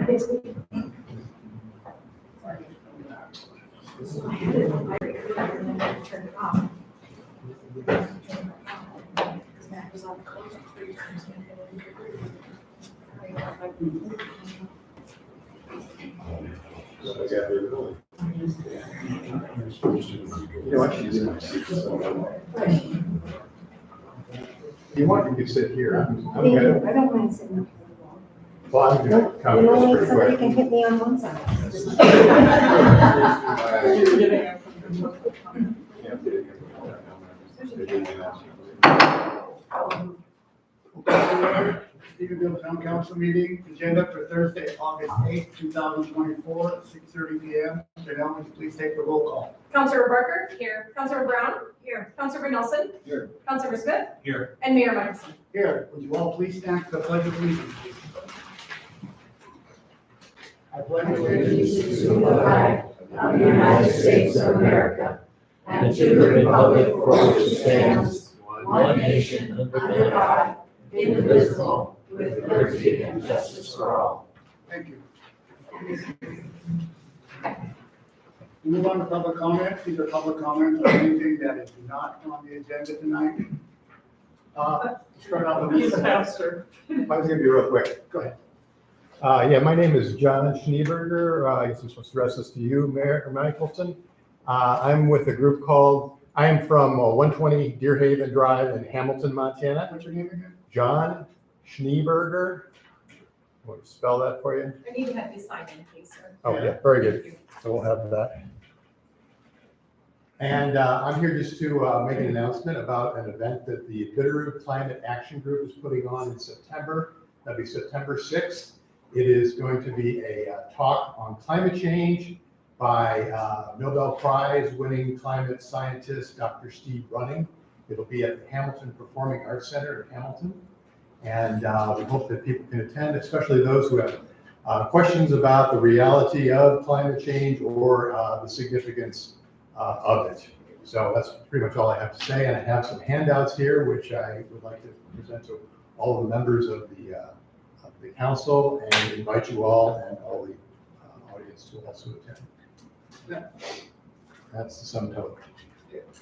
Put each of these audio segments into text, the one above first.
If you want, you can sit here. I don't mind sitting. Well, I'm gonna come You know, pretty somebody quick. can hit me on one side. Stephenville Town Council meeting agenda for Thursday, August 8th, 2024, at 6:30 p.m. Janelle, would you please take the roll call? Councilor Barker. Here. Councilor Brown. Here. Councilor Nelson. Here. Councilor Smith. Here. And Mayor Michelson. Here, would you all please stand for the pledge of allegiance? I pledge allegiance to the flag of the United States of America and to the republic for which it stands, one nation under God, indivisible, with liberty and justice for all. Thank you. We move on to public comments. These are public comments on anything that is not on the agenda tonight. Start out with Mr. Pastor. I'm gonna be real quick. Go ahead. Yeah, my name is John Schneeberger. I guess I'm supposed to address this to you, Mayor Michelson. I'm with a group called, I am from 120 Deerhaven Drive in Hamilton, Montana. What's your name again? John Schneeberger. Want to spell that for you? I need to have you sign in, please, sir. Oh, yeah, very good. So we'll have that. And I'm here just to make an announcement about an event that the Bitterroot Climate Action Group is putting on in September. That'll be September 6th. It is going to be a talk on climate change by Nobel Prize winning climate scientist, Dr. Steve Running. It'll be at the Hamilton Performing Arts Center in Hamilton. And we hope that people can attend, especially those who have questions about the reality of climate change or the significance of it. So that's pretty much all I have to say. And I have some handouts here, which I would like to present to all of the members of the council and invite you all and all the audience to also attend. Yeah. That's the sum total.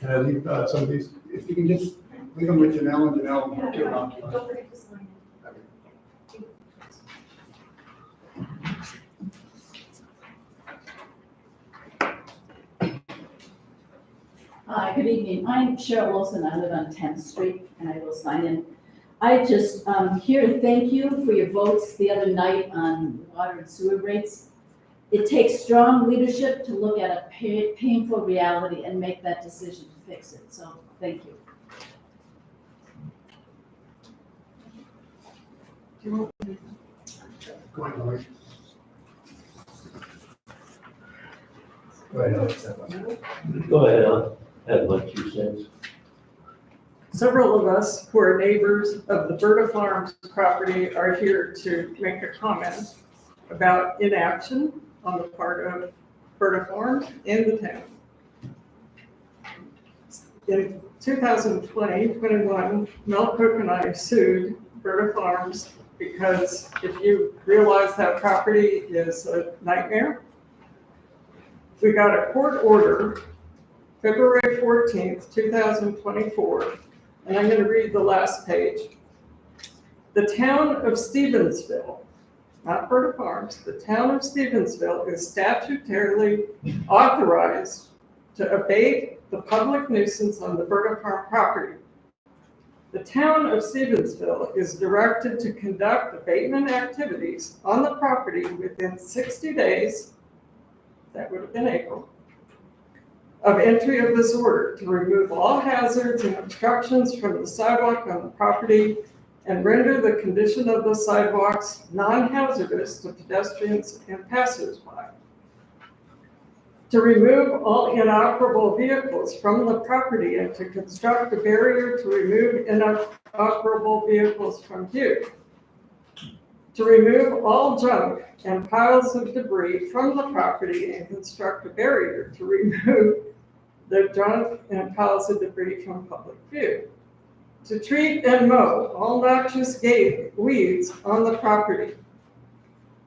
Can I leave some of these? If you can just leave them with Janelle, and Janelle will give them out to you. Don't forget to sign in. Hi, good evening. I'm Cheryl Wilson. I live on 10th Street, and I will sign in. I just here to thank you for your votes the other night on water and sewer rates. It takes strong leadership to look at a painful reality and make that decision to fix it. So thank you. Go ahead, Lori. Go ahead, I'll have my 2 cents. Several of us who are neighbors of the Berta Farms property are here to make a comment about inaction on the part of Berta Farms and the town. In 2020-21, Mel Cook and I sued Berta Farms because if you realize that property is a nightmare, we got a court order February 14th, 2024, and I'm going to read the last page. The town of Stevensville, not Berta Farms, the town of Stevensville is statutorily authorized to abate the public nuisance on the Berta Farm property. The town of Stevensville is directed to conduct abatement activities on the property within 60 days, that would have been April, of entry of this order to remove all hazards and obstructions from the sidewalk on the property and render the condition of the sidewalks non-hazardous to pedestrians and passersby. To remove all inoperable vehicles from the property and to construct a barrier to remove inoperable vehicles from view. To remove all junk and piles of debris from the property and construct a barrier to remove the junk and piles of debris from public view. To treat and mow all noxious weeds on the property.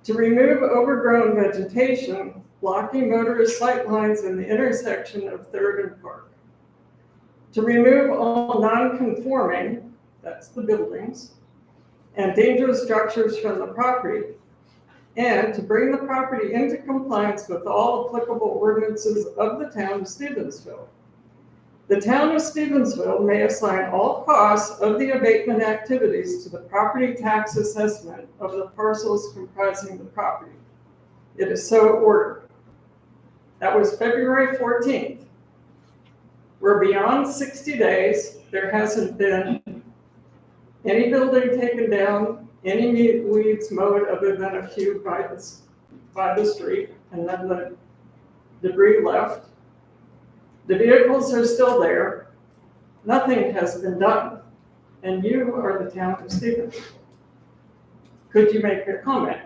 To remove overgrown vegetation blocking motorist sight lines in the intersection of Third and Park. To remove all non-conforming, that's the buildings, and dangerous structures from the property, and to bring the property into compliance with all applicable ordinances of the town of Stevensville. The town of Stevensville may assign all costs of the abatement activities to the property tax assessment of the parcels comprising the property. It is so ordered. That was February 14th. We're beyond 60 days. There hasn't been any building taken down, any weeds mowed other than a few by the street, and then the debris left. The vehicles are still there. Nothing has been done. And you are the town of Stevensville. Could you make a comment?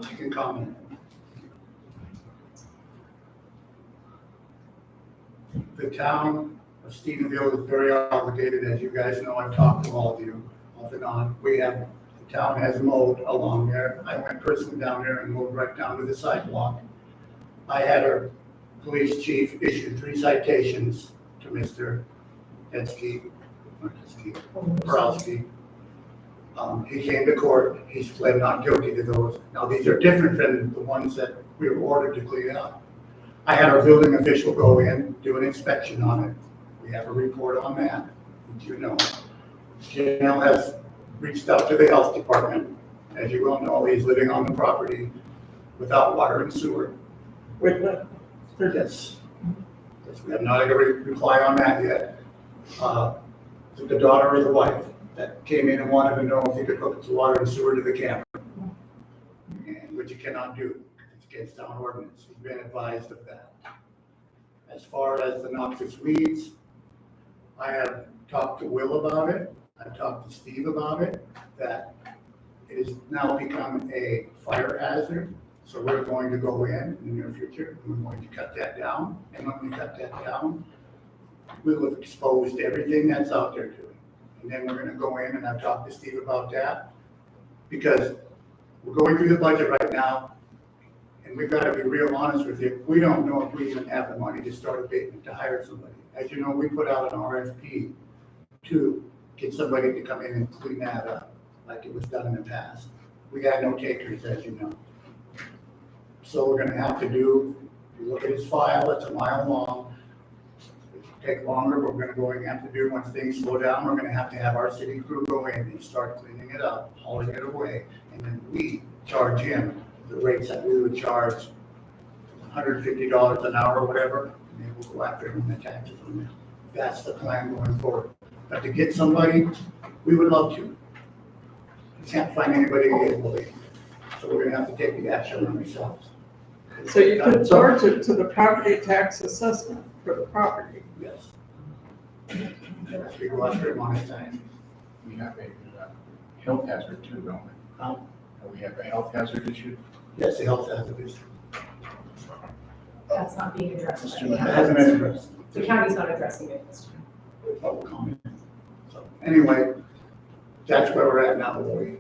I can comment. The town of Stephenville is very obligated, as you guys know, I've talked to all of you off and on. The town has mowed along there. I went personally down there and mowed right down to the sidewalk. I had our police chief issue 3 citations to Mr. Borowski. He came to court, he's pled not guilty to those. Now, these are different than the ones that we were ordered to clean up. I had our building official go in, do an inspection on it. We have a report on that, which you know. Janelle has reached out to the health department. As you well know, he's living on the property without water and sewer. With the, Yes. Yes, we have not got a reply on that yet. The daughter or the wife that came in and wanted to know if he could hook the water and sewer to the camper. And which you cannot do. It's against town ordinance. He's been advised of that. As far as the noxious weeds, I have talked to Will about it. I've talked to Steve about it, that it has now become a fire hazard. So we're going to go in the near future, and we're going to cut that down. And when we cut that down, we will have exposed everything that's out there to it. And then we're gonna go in, and I've talked to Steve about that, because we're going through the budget right now, and we've gotta be real honest with you. We don't know if we even have the money to start abatement, to hire somebody. As you know, we put out an RFP to get somebody to come in and clean that up, like it was done in the past. We had no takers, as you know. So we're gonna have to do, if you look at his file, it's a mile long. It'll take longer, but we're gonna go and have to do, once things slow down, we're gonna have to have our city crew go in and start cleaning it up, hauling it away. And then we charge him the rates that we would charge, $150 an hour or whatever, and then we'll go after him in the taxes on that. That's the plan going forward. But to get somebody, we would love to. We can't find anybody to get away. So we're gonna have to take the action on ourselves. so you could charge it to the property tax assessment for the property. Yes. We go after him on his time. We have a health hazard too, don't we? We have a health hazard issue. Yes, the health hazard issue. That's not being addressed. Let's right do it. It now. hasn't been addressed. The county's not addressing it this time. Public comment. So anyway, that's where we're at now, Lloyd.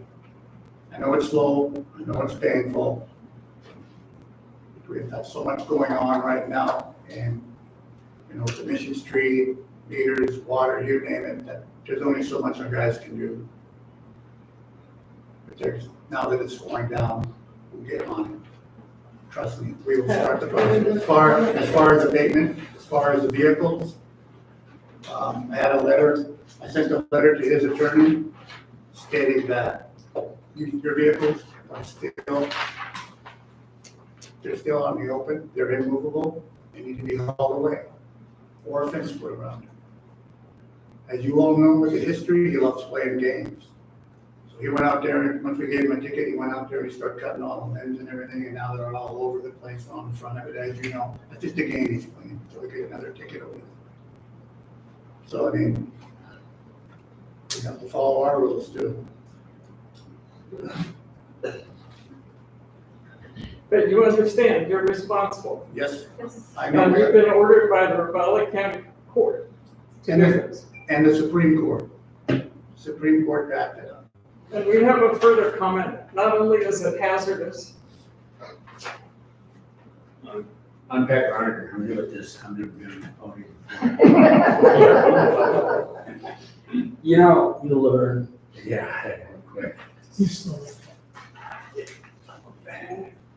I know it's slow, I know it's painful. We've got so much going on right now, and, you know, the Mission Street, meters, water, you name it, that there's only so much our guys can do. But there's, now that it's slowing down, we'll get on it. Trust me, we will start the process. As far as abatement, as far as the vehicles, I had a letter, I sent a letter to his attorney stating that your vehicles are still, they're still on the open, they're immovable, they need to be hauled away, or a fence put around them. As you all know with the history, he loves playing games. So he went out there, and once we gave him a ticket, he went out there, he started cutting all the limbs and everything, and now they're all over the place on the front of it, as you know. That's just a game he's playing, so we get another ticket over there. So, I mean, we have to follow our rules too. But you understand, you're responsible. Yes, Yes. I And know you've that. been ordered by the Ravalli County Court to And do the- this. And the Supreme Court. Supreme Court backed it up. And we have a further comment, not only is it hazardous, I'm Pat Garner, I'm new at this, I'm never been on it. You know, You learn. yeah, quick.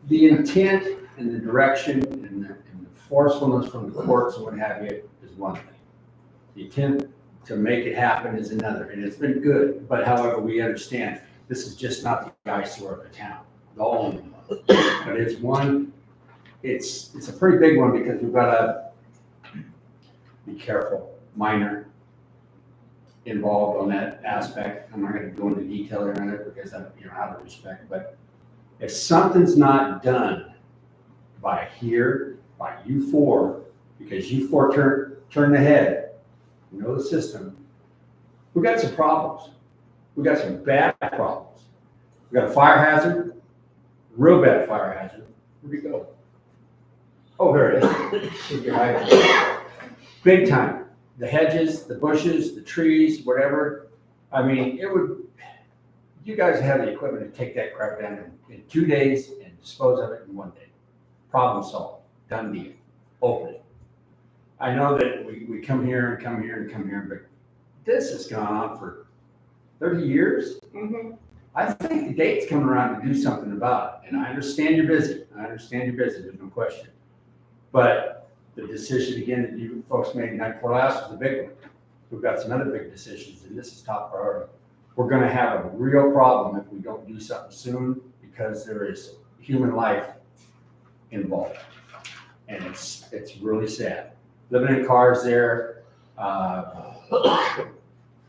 The intent and the direction and the forcefulness from the courts and what have you is one thing. The intent to make it happen is another, and it's been good, but however, we understand, this is just not the eyesore of the town, the only one. But it's one, it's a pretty big one because we've got to be careful, minor involved on that aspect. I'm not gonna go into detail on it because I'm, out of respect, but if something's not done by here, by you four, because you four turn the head, you know the system, we got some problems. We got some bad problems. We got a fire hazard, real bad fire hazard. Where'd it go? Oh, there it is. Big time. The hedges, the bushes, the trees, whatever. I mean, you guys have the equipment to take that crap down in 2 days and dispose of it in 1 day. Problem solved, done deal, open it. I know that we come here and come here and come here, but this has gone on for 30 years. I think the date's coming around to do something about it, and I understand you're busy. There's no question. But the decision, again, that you folks made night before last was a big one. We've got some other big decisions, and this is top priority. We're gonna have a real problem if we don't do something soon, because there is human life involved. And it's really sad. Living in cars there,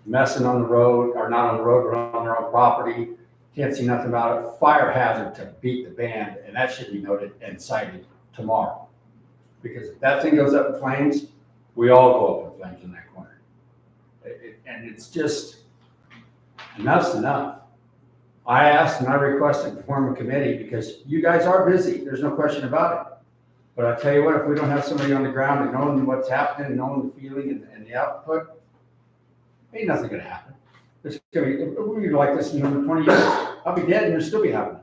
messing on the road, or not on the road, but on their own property. Can't see nothing about it. Fire hazard to beat the band, and that should be noted and cited tomorrow. Because if that thing goes up in flames, we all go up in flames in that corner. And it's just, enough's enough. I asked and I requested to form a committee because you guys are busy. There's no question about it. But I tell you what, if we don't have somebody on the ground and knowing what's happening, knowing the feeling and the output, ain't nothing gonna happen. It's gonna be, we'll be like this in another 20 years. I'll be dead and it'll still be happening.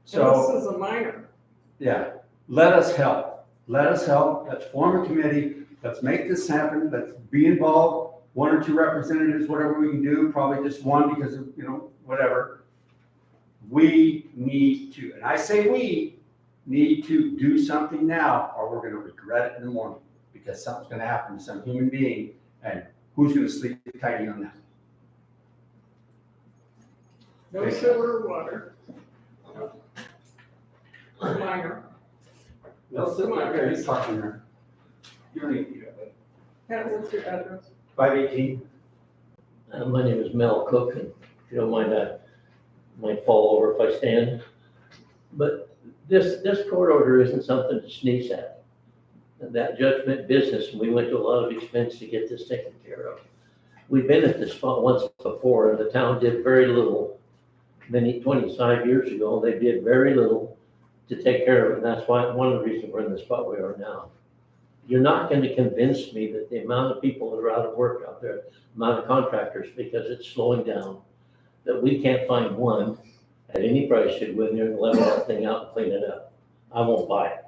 So, this is a minor. yeah, let us help. Let us help. Let's form a committee. Let's make this happen. Let's be involved. 1 or 2 representatives, whatever we can do, probably just one because of, whatever. We need to, and I say we need to do something now or we're gonna regret it in the morning because something's gonna happen to some human being and who's gonna sleep tidy on that? No sewer or water. Minor. They'll sit back there, he's talking there. You don't need to do that. Pat, what's your address? 518. My name is Mel Cook, and if you don't mind, I might fall over if I stand. But this court order isn't something to sneeze at. That judgment business, we went to a lot of expense to get this taken care of. We've been at this spot once before, and the town did very little. 25 years ago, they did very little to take care of it, and that's why, one of the reasons we're in the spot we are now. You're not going to convince me that the amount of people that are out of work out there, amount of contractors, because it's slowing down, that we can't find one at any price should go in there and level that thing out and clean it up. I won't buy it.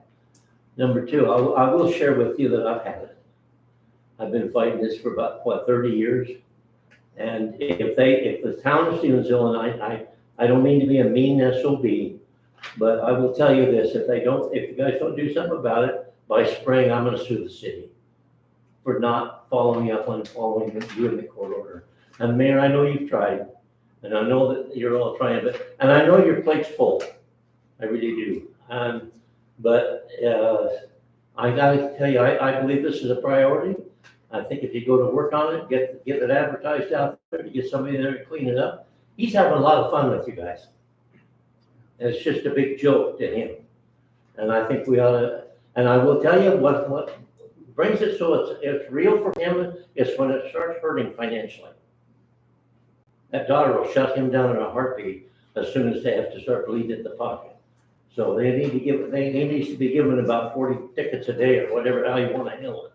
Number 2, I will share with you that I've had it. I've been fighting this for about, 30 years. And if the town of Stevensville, and I don't mean to be a mean SOB, but I will tell you this, if you guys don't do something about it, by spring, I'm gonna sue the city for not following up on doing the court order. And Mayor, I know you've tried, and I know that you're all trying, and I know your plate's full. I really do. But I gotta tell you, I believe this is a priority. I think if you go to work on it, get it advertised out there, to get somebody there to clean it up. He's having a lot of fun with you guys. And it's just a big joke to him. And I think we ought to, and I will tell you what brings it so it's real for him is when it starts hurting financially. That daughter will shut him down in a heartbeat as soon as they have to start bleeding in the pocket. So they need to be given about 40 tickets a day or whatever, how you want to handle it.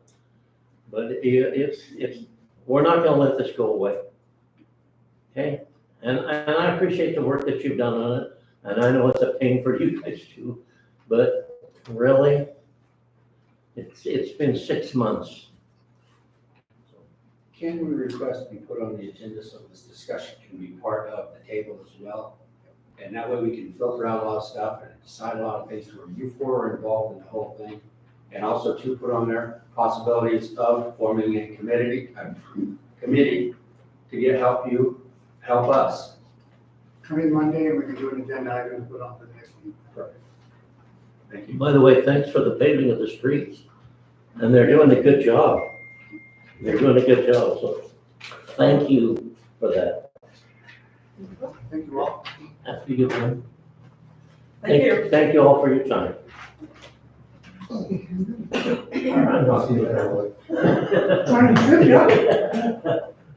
But we're not gonna let this go away. Okay? And I appreciate the work that you've done on it, and I know it's a pain for you guys too, but really, it's been 6 months. Can we request to be put on the agenda so this discussion can be part of the table as well? And that way we can filter out a lot of stuff and decide a lot of things where you four are involved in the whole thing. And also to put on there possibilities of forming a committee to help us. Come in Monday and we can do an agenda item to put on for the next week. Thank you. By the way, thanks for the paving of the streets, and they're doing a good job. They're doing a good job, so thank you for that. Thank you all. After you get done. Thank you. Thank you all for your time.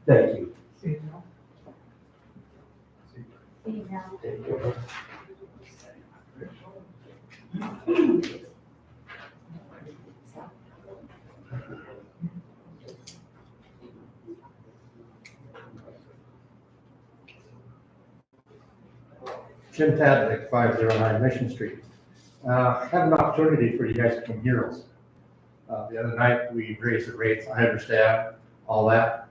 Thank you. Jim Tadnick, 509 Mission Street. Had an opportunity for you guys to come hear us. The other night, we raised the rates, I understand all that,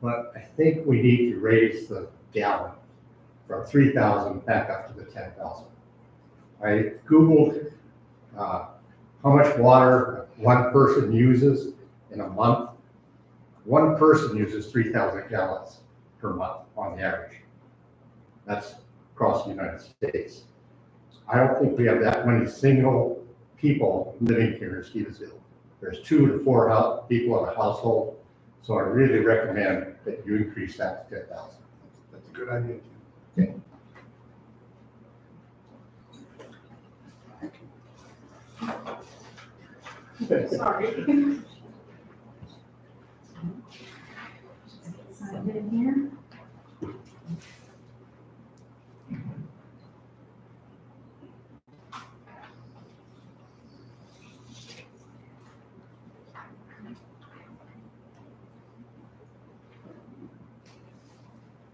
but I think we need to raise the gallon from 3,000 back up to the 10,000. I Googled how much water one person uses in a month. One person uses 3,000 gallons per month on the average. That's across the United States. I don't think we have that many single people living here in Stevensville. There's 2 to 4 people in a household, so I really recommend that you increase that to 10,000. That's a good idea. Okay. Sorry. Sign it in here.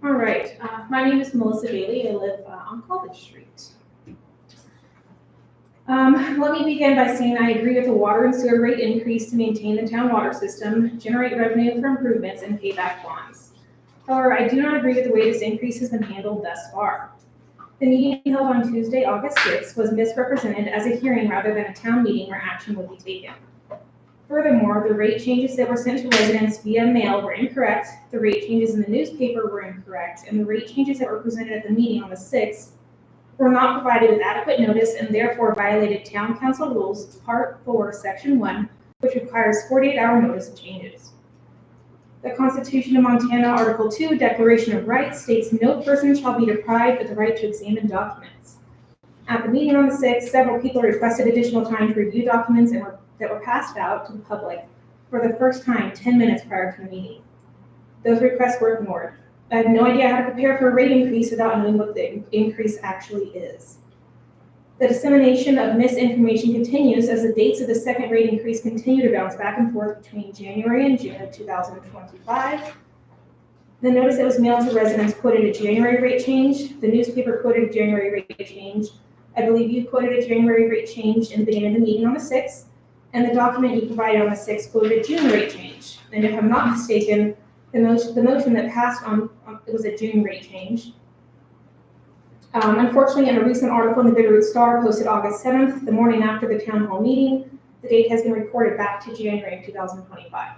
All right, my name is Melissa Bailey. I live on College Street. Let me begin by saying I agree with the water and sewer rate increase to maintain the town water system, generate revenue for improvements, and pay back bonds. However, I do not agree with the way this increase has been handled thus far. The meeting held on Tuesday, August 6th, was misrepresented as a hearing rather than a town meeting where action would be taken. Furthermore, the rate changes that were sent to residents via mail were incorrect, the rate changes in the newspaper were incorrect, and the rate changes that were presented at the meeting on the 6th were not provided with adequate notice and therefore violated Town Council Rules, Part 4, Section 1, which requires 48-hour notice of changes. The Constitution of Montana, Article 2, Declaration of Rights, states no person shall be deprived of the right to examine documents. At the meeting on the 6th, several people requested additional time to review documents that were passed out to the public for the first time 10 minutes prior to the meeting. Those requests were ignored. I have no idea how to prepare for a rate increase without knowing what the increase actually is. The dissemination of misinformation continues as the dates of the second rate increase continue to bounce back and forth between January and June of 2025. The notice that was mailed to residents quoted a January rate change. The newspaper quoted a January rate change. I believe you quoted a January rate change in the beginning of the meeting on the 6th. And the document you provided on the 6th quoted a June rate change. And if I'm not mistaken, the motion that passed it was a June rate change. Unfortunately, in a recent article in the Bitterroot Star posted August 7th, the morning after the town hall meeting, the date has been recorded back to January of 2025.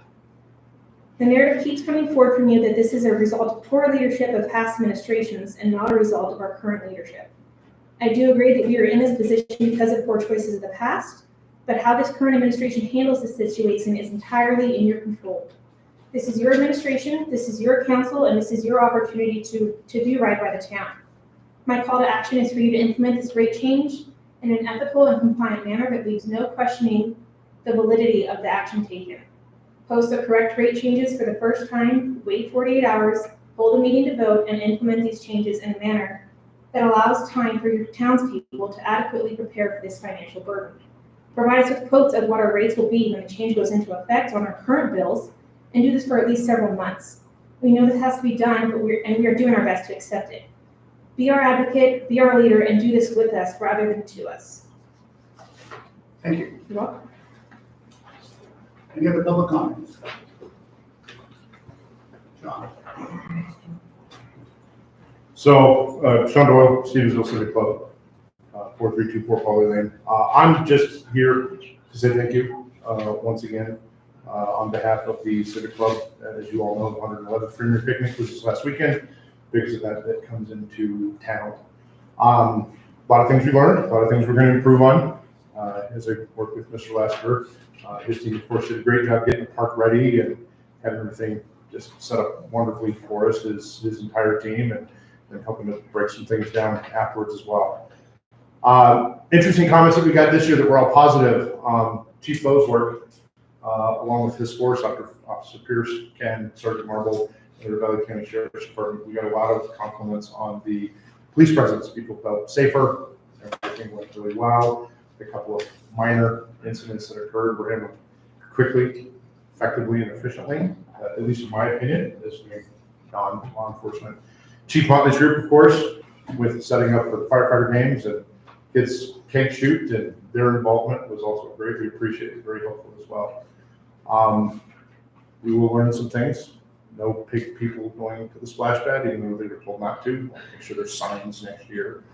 The narrative keeps coming forward from you that this is a result of poor leadership of past administrations and not a result of our current leadership. I do agree that we are in this position because of poor choices of the past, but how this current administration handles this situation is entirely in your control. This is your administration, this is your council, and this is your opportunity to do right by the town. My call to action is for you to implement this rate change in an ethical and compliant manner that leaves no questioning the validity of the action taken. Post the correct rate changes for the first time, wait 48 hours, hold a meeting to vote, and implement these changes in a manner that allows time for your townspeople to adequately prepare for this financial burden. Provide us with quotes of what our rates will be when the change goes into effect on our current bills, and do this for at least several months. We know this has to be done, but we are doing our best to accept it. Be our advocate, be our leader, and do this with us rather than to us. Thank you. You're welcome. Any other public comments? John? So, Sean Doyle, Stevensville Civic Club, 4324 Polly Lane. I'm just here to say thank you once again on behalf of the Civic Club. As you all know, the 111th Premier Picnic was this last weekend, biggest event that comes into town. A lot of things we learned, a lot of things we're going to improve on. As I work with Mr. Lasker, his team, of course, did a great job getting the park ready and having everything just set up wonderfully for us, his entire team, and helping to break some things down afterwards as well. Interesting comments that we got this year that were all positive. Chief Bowe's work, along with his force, Officer Pierce, Ken, Sergeant Marble, and the Valley County Sheriff's Department, we got a lot of compliments on the police presence. People felt safer, everything went really well. A couple of minor incidents that occurred were handled quickly, effectively, and efficiently, at least in my opinion, as non-law enforcement. Chief Motley's group, of course, with setting up for the firefighter games and kids can't shoot, and their involvement was also great. We appreciate it, very helpful as well. We will learn some things. No people going to the splash pad, even though they were told not to. Make sure there's signs next year.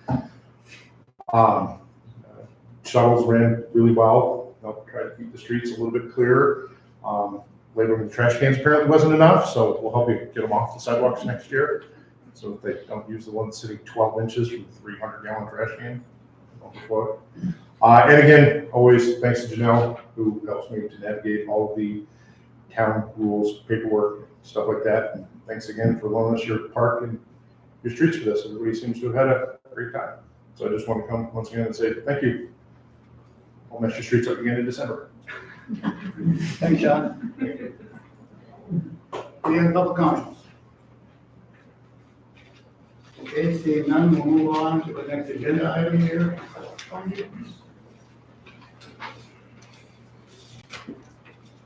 Shuttles ran really well. They'll try to keep the streets a little bit clearer. Labeling the trash cans apparently wasn't enough, so we'll help you get them off the sidewalks next year, so that they don't use the one sitting 12 inches from the 300-gallon trash can. And again, always thanks to Janelle, who helps me to navigate all of the town rules, paperwork, stuff like that. And thanks again for loaning us your park and your streets for this. Everybody seems to have had a great time. So I just want to come once again and say thank you. I'll mess your streets up again in December. Thanks, John. Any other public comments? Okay, seeing none, we'll move on to the next agenda item here.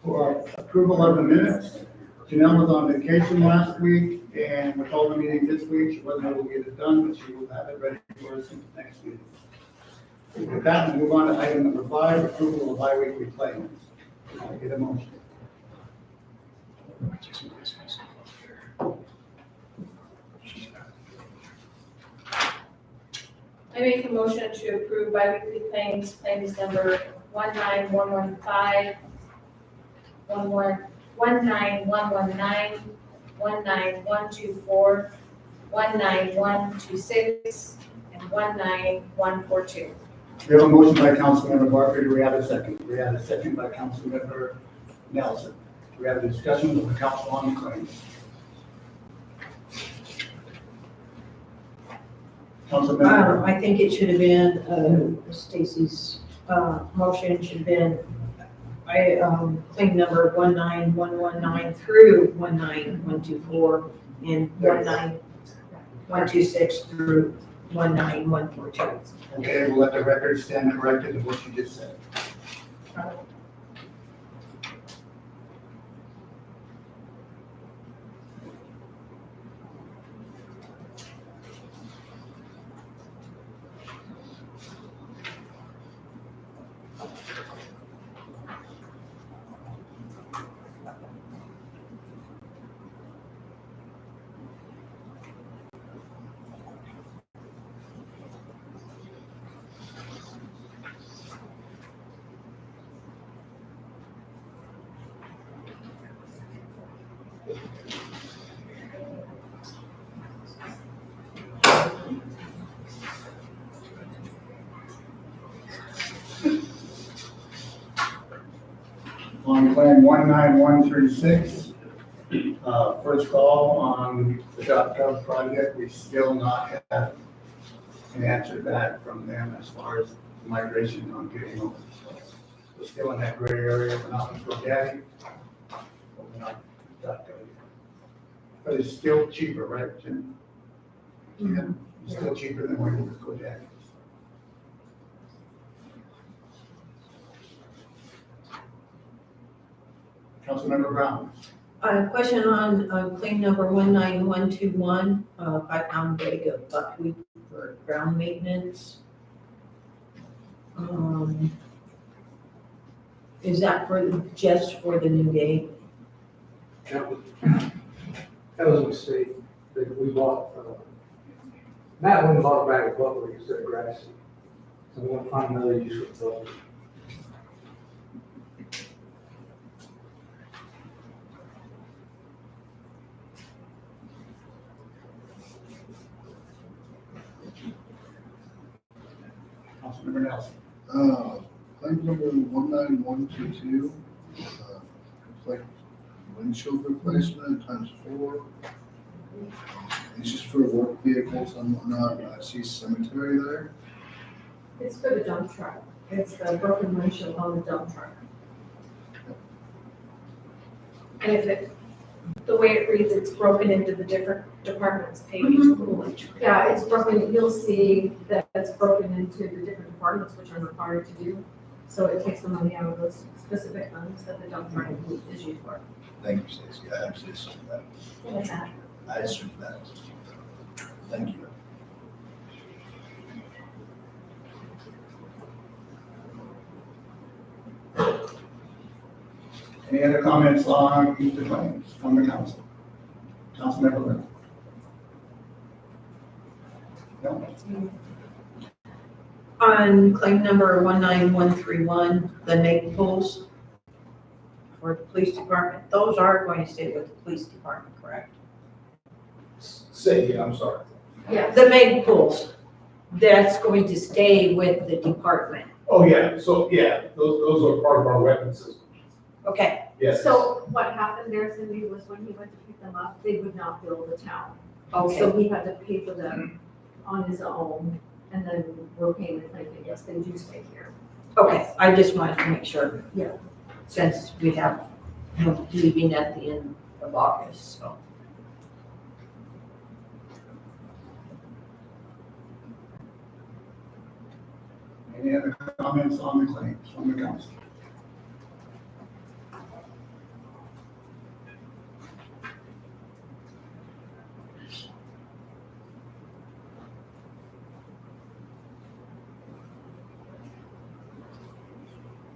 For approval of the minutes, Janelle was on vacation last week, and with all the meetings this week, she wasn't able to get it done, but she will have it ready for us in the next meeting. With that, we'll move on to item number 5, approval of bi-weekly claims. Can I get a motion? I make a motion to approve biweekly claims number 19115, 19119, 19124, 19126, and 19142. We have a motion by Councilmember Barker. Do we have a second? We have a second by Councilmember Nelson. We have a discussion with the council on the claims. Councilmember. I think it should have been, Stacy's, motion should have been, claim number 19119 through 19124 and 19126 through 19142. Okay, we'll let the record stand corrected of what you just said. On claim 19136, first call on the .gov project, we still not have an answer back from them as far as migration on getting over. We're still in that gray area, we're not with GoDaddy, but we're not .gov. But it's still cheaper, right, Jim? Yeah, it's still cheaper than working with GoDaddy. Councilmember Brown. Question on claim number 19121, 5-pound bag of buckwheat for ground maintenance. Is that just for the new gate? That was a mistake, that we bought, Matt went and bought a bag of buckwheat instead of grass seed. So we're gonna find another use for those. Councilmember Nelson. Claim number 19122, it's like windshield replacement ×4. It's just for work vehicles and whatnot. I see cemetery there. It's for the dump truck. It's the broken windshield on the dump truck. And the way it reads, it's broken into the different departments page. Yeah, it's broken, you'll see that it's broken into the different departments which are required to do. So it takes the money out of those specific funds that the dump truck is used for. Thank you, Stacy. I actually assumed that. What's that? I assumed that. Thank you. Any other comments on the claims from the council? Councilmember Lynn? No? On claim number 19131, the NAPE pools for the police department, those are going to stay with the police department, correct? Say, I'm sorry. Yeah. The NAPE pools, that's going to stay with the department. Oh, yeah, so, yeah, those are part of our weapon system. Okay, Yes. So what happened there, Cindy, was when he went to pick them up, they would not bill the town. So okay, he had to pay for them on his own, and then we're paying the claim, and yes, they do stay here. okay, I just wanted to make sure. Yeah. Since we have him leaving at the end of August, so. Any other comments on the claims from the council?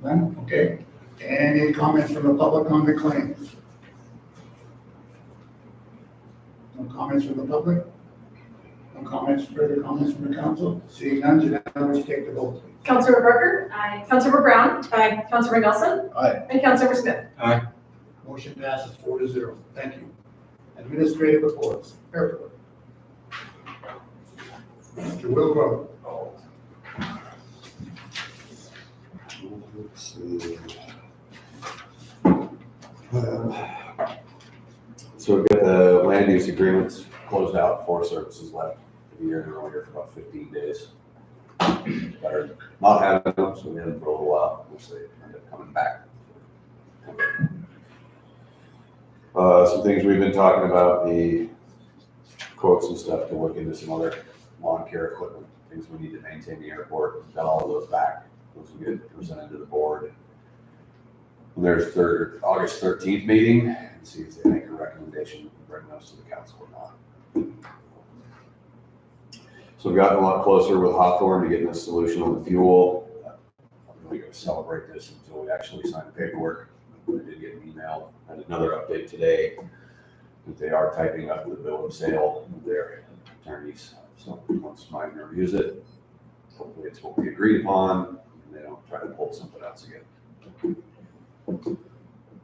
None? Okay. Any comments from the public on the claims? No comments from the public? No comments, further comments from the council? Seeing none, Janelle, would you take the vote, please? Councilor Barker? Aye. Councilor Brown? Aye. Councilor Nelson? Aye. And Councilor Smith? Motion passes 4-0. Thank you. Administrative reports. Airport. Mr. Will Grow. Let's see. So we've got the land use agreements closed out, 4 services left for the year, and we're only here for about 15 days. Better not having them, so we had them for a little while, which they ended up coming back. Some things we've been talking about, the quotes and stuff to look into some other lawn care equipment, things we need to maintain the airport, got all of those back. Those will get presented to the board. And there's August 13th meeting, and see if they make a recommendation, bring those to the council or not. So we've gotten a lot closer with Hawthorne to getting a solution on the fuel. I'm really going to celebrate this until we actually sign the paperwork. I did get an email and another update today that they are typing up the bill of sale with their attorneys. So once mine reviews it, hopefully it's what we agreed upon, and they don't try to pull something else again.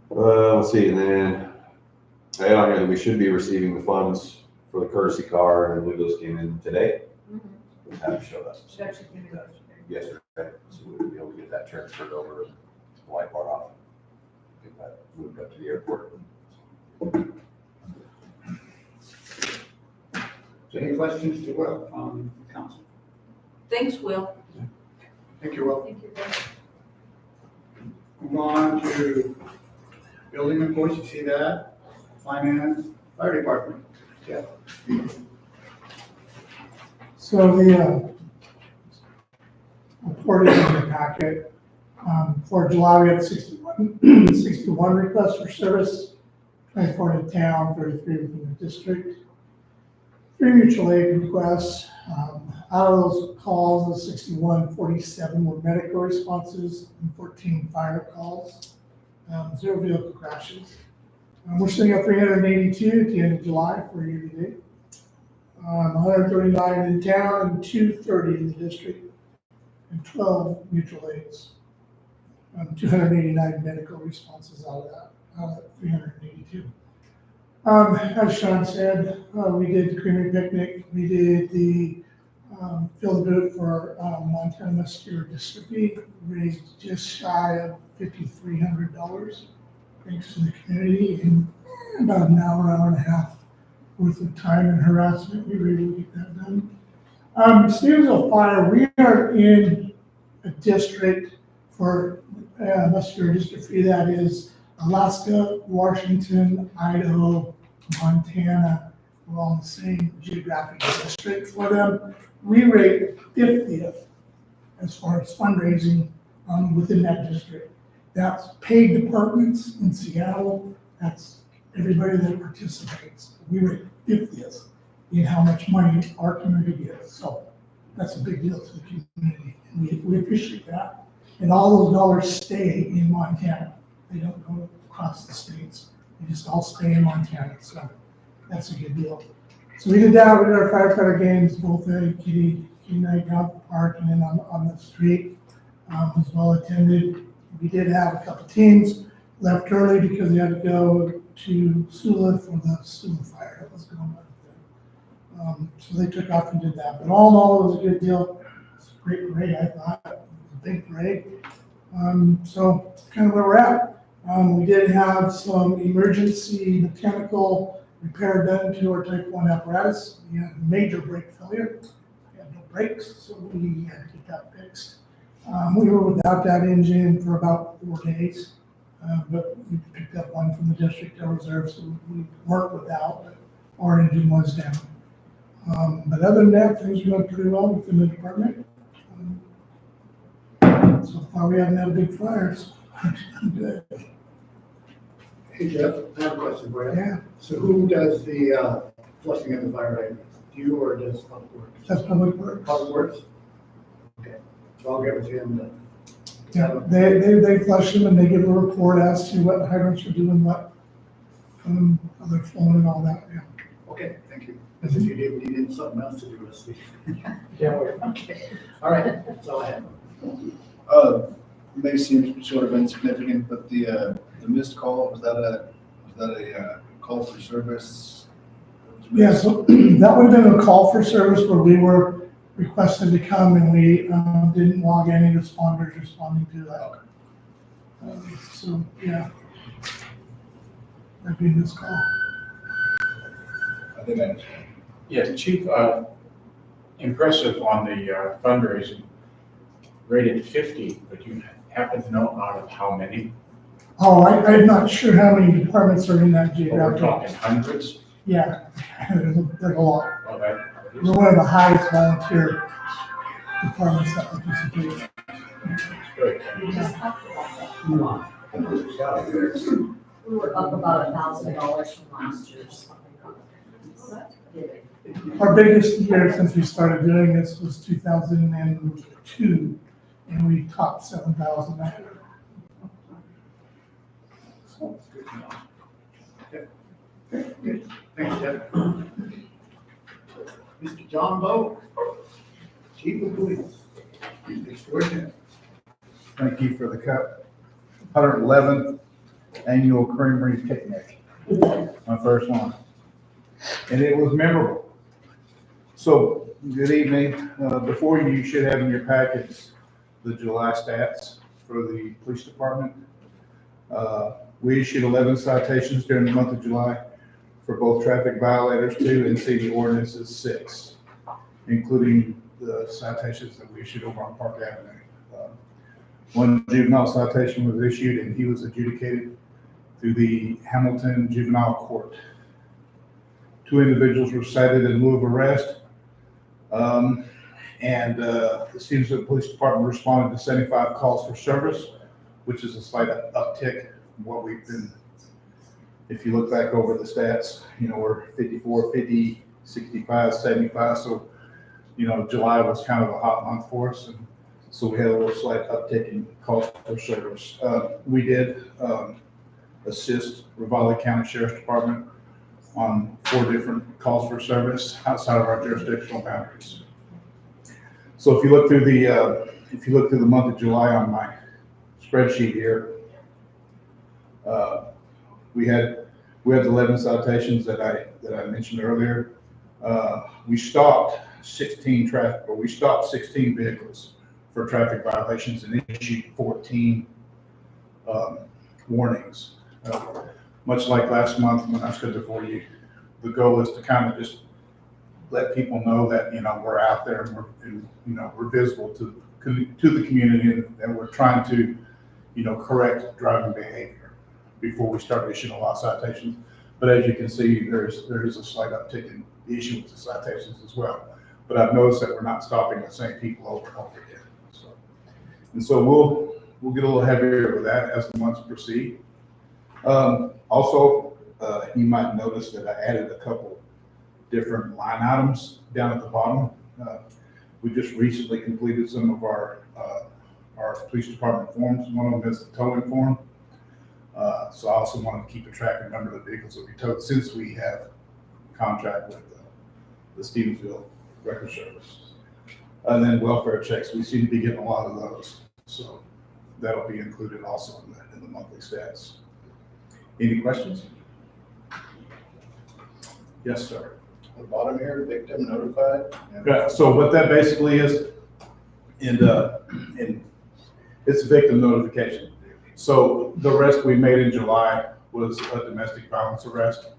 Let's see, and then I had on here that we should be receiving the funds for the courtesy car, and I believe those came in today. Haven't showed up. Should actually give me that. Yesterday, so we'll be able to get that transferred over, the light bar off, get that moved up to the airport. Any questions to Will from the council? Thanks, Will. Thank you, Will. Thank you, Bill. Move on to building reports, you see that? Finance, fire department. Jeff. So the report is in the packet. For July, we had 61 requests for service. 24 in town, 33 within the district. 3 mutual aid requests. Out of those calls, the 6147 were medical responses and 14 fire calls. 0 vehicle crashes. We're sitting at 382 at the end of July for year to date. 139 in town and 230 in the district, and 12 mutual aids. 289 medical responses out of that 382. As Sean said, we did the Creamery Picnic, we did the Fill the Boot for Montana Muscular Dystrophy, raised just shy of $5,300, thanks to the community, in about an hour and a half worth of time and harassment, we were able to get that done. Stevensville Fire, we are in a district for muscular dystrophy that is Alaska, Washington, Idaho, Montana. We're all in the same geographic district for them. We rate 50th as far as fundraising within that district. That's paid departments in Seattle. That's everybody that participates. We rate 50th in how much money our community gets. So that's a big deal to the community. And we appreciate that. And all those dollars stay in Montana. They don't go across the states. They just all stay in Montana. So that's a good deal. So we did that. We did our firefighter games, both at Kitty Night down at the park and then on the street. Was well attended. We did have a couple teams left early because they had to go to Sula for the Sula fire that was going on. So they took off and did that. But all in all, it was a good deal. It's a great parade, I thought. It was a big parade. So that's kind of where we're at. We did have some emergency mechanical repair done to our Type 1 apparatus. We had a major brake failure. We had no brakes, so we had to get that fixed. We were without that engine for about 4 days, but we picked up one from the district reserve, so we weren't without, but our engine was down. But other than that, things are going pretty well within the department. So far, we haven't had big fires. Good. Hey Jeff, I have a question for you. Yeah, So who does the flushing of the fire hydrants? Do you or does Public Works? that's Public Works. Public Works? Okay, so I'll give it to him then. Yeah, they flush them and they give a report as to what hydrants are doing, what, how they're flowing and all that, yeah. Okay, thank you. As if you needed something else to do with Steve. Can't wait. Okay, all right, that's all I have. May seem sort of insignificant, but the missed call, was that a call for service? Yeah, so that would have been a call for service where we were requested to come and we didn't log any responders responding to that. So, yeah. That'd be this call. I think I understand. Yes, Chief, impressive on the fundraising, rated 50, but you happen to know out of how many? Oh, I'm not sure how many departments are in that We're geographic. talking hundreds? Yeah, there's a lot. Well, that We're one of the highest volunteer departments that participate. is good. We just talked about that. We were up about $1,000 from last year's. Our biggest year since we started doing this was 2002, and we topped 7,000 that year. So, Thanks, Jeff. Mr. John Bowe, Chief of Police. Extraordinary. Thank you for the cup. 111th Annual Creamery Picnic, my first one. And it was memorable. So, good evening. Before you should have in your packets the July stats for the police department. We issued 11 citations during the month of July for both traffic violators, 2, and city ordinances, 6, including the citations that we issued over on Park Avenue. One juvenile citation was issued and he was adjudicated through the Hamilton Juvenile Court. 2 individuals were cited in lieu of arrest. The Stevensville Police Department responded to 75 calls for service, which is a slight uptick from what we've been If you look back over the stats, we're 54, 50, 65, 75. So, July was kind of a hot month for us. And so we had a little slight uptick in calls for service. We did assist Ravalli County Sheriff's Department on 4 different calls for service outside of our jurisdictional boundaries. So if you look through the month of July on my spreadsheet here, we had 11 citations that I mentioned earlier. We stopped 16 vehicles for traffic violations and issued 14 warnings. Much like last month when I stood before you, the goal is to kind of just let people know that, we're out there and we're visible to the community and we're trying to, correct driving behavior before we start issuing a lot of citations. But as you can see, there is a slight uptick in the issuance of citations as well. But I've noticed that we're not stopping the same people over and over again. So we'll get a little heavier with that as the months proceed. Also, you might notice that I added a couple different line items down at the bottom. We just recently completed some of our police department forms. One of them is the towing form. So I also wanted to keep a track of the number of the vehicles that we towed since we have contract with the Stevensville Record Service. And then welfare checks, we seem to be getting a lot of those. So that'll be included also in the monthly stats. Any questions? Yes, sir. The bottom here, victim notified. Yeah, so what that basically is, and it's victim notification. So the arrest we made in July was a domestic violence arrest.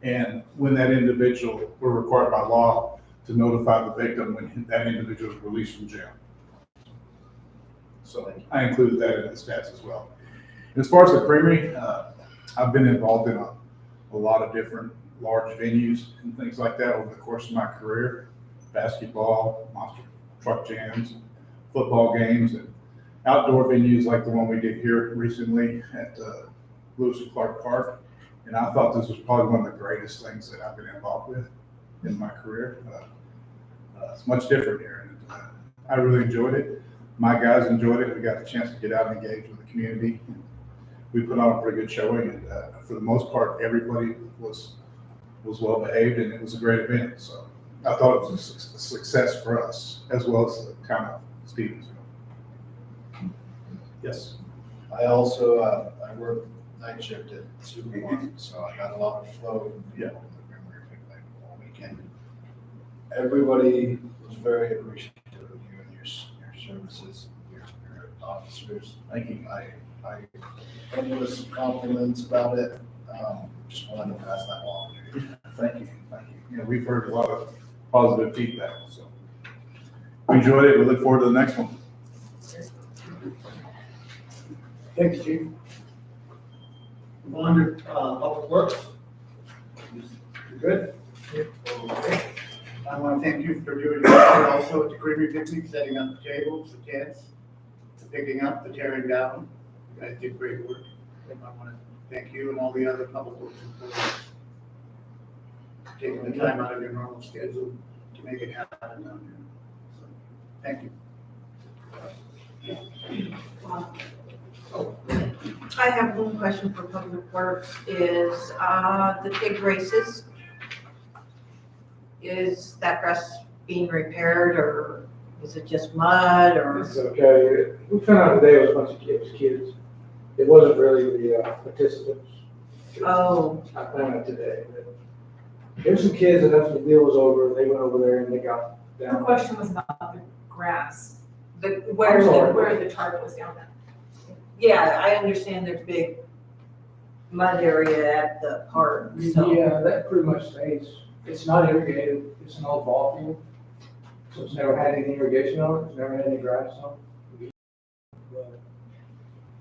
And when that individual, we're required by law to notify the victim when that individual is released from jail. So I included that in the stats as well. As far as the creamery, I've been involved in a lot of different large venues and things like that over the course of my career. Basketball, monster truck jams, football games, and outdoor venues like the one we did here recently at Lewis and Clark Park. And I thought this was probably one of the greatest things that I've been involved with in my career. It's much different here, and I really enjoyed it. My guys enjoyed it. We got the chance to get out and engage with the community. We put on a pretty good showing, and for the most part, everybody was well behaved, and it was a great event. So I thought it was a success for us as well as the town of Stevensville. Yes. I also, I work night shift at Supermarket, so I got a lot of flow from people in the Creamery Picnic all weekend. Everybody was very appreciative of you and your services, your officers. Thank you. I endless compliments about it. Just wanted to pass that along. Thank you. We've heard a lot of positive feedback, so we enjoyed it. We look forward to the next one. Thanks, Chief. Under Public Works. You good? Okay. I want to thank you for doing your part also at the Creamery Picnic, setting up the tables, the tents, the picking up, the tearing down. You guys did great work. I want to thank you and all the other Public Works employees taking the time out of your normal schedule to make it happen down here. So, thank you. I have one question for Public Works, is the pig races, is that grass being repaired, or is it just mud, or? It's okay. We found out today it was a bunch of kids. It wasn't really the participants. Oh. I found out today. There were some kids, and after the deal was over, they went over there and they got down. The question was about the grass, Where the tarp was down at. Yeah, I understand there's big mud area at the park, so. Yeah, that pretty much stays. It's not irrigated. It's an old ball field. So it's never had any irrigation on it. It's never had any grass on it. But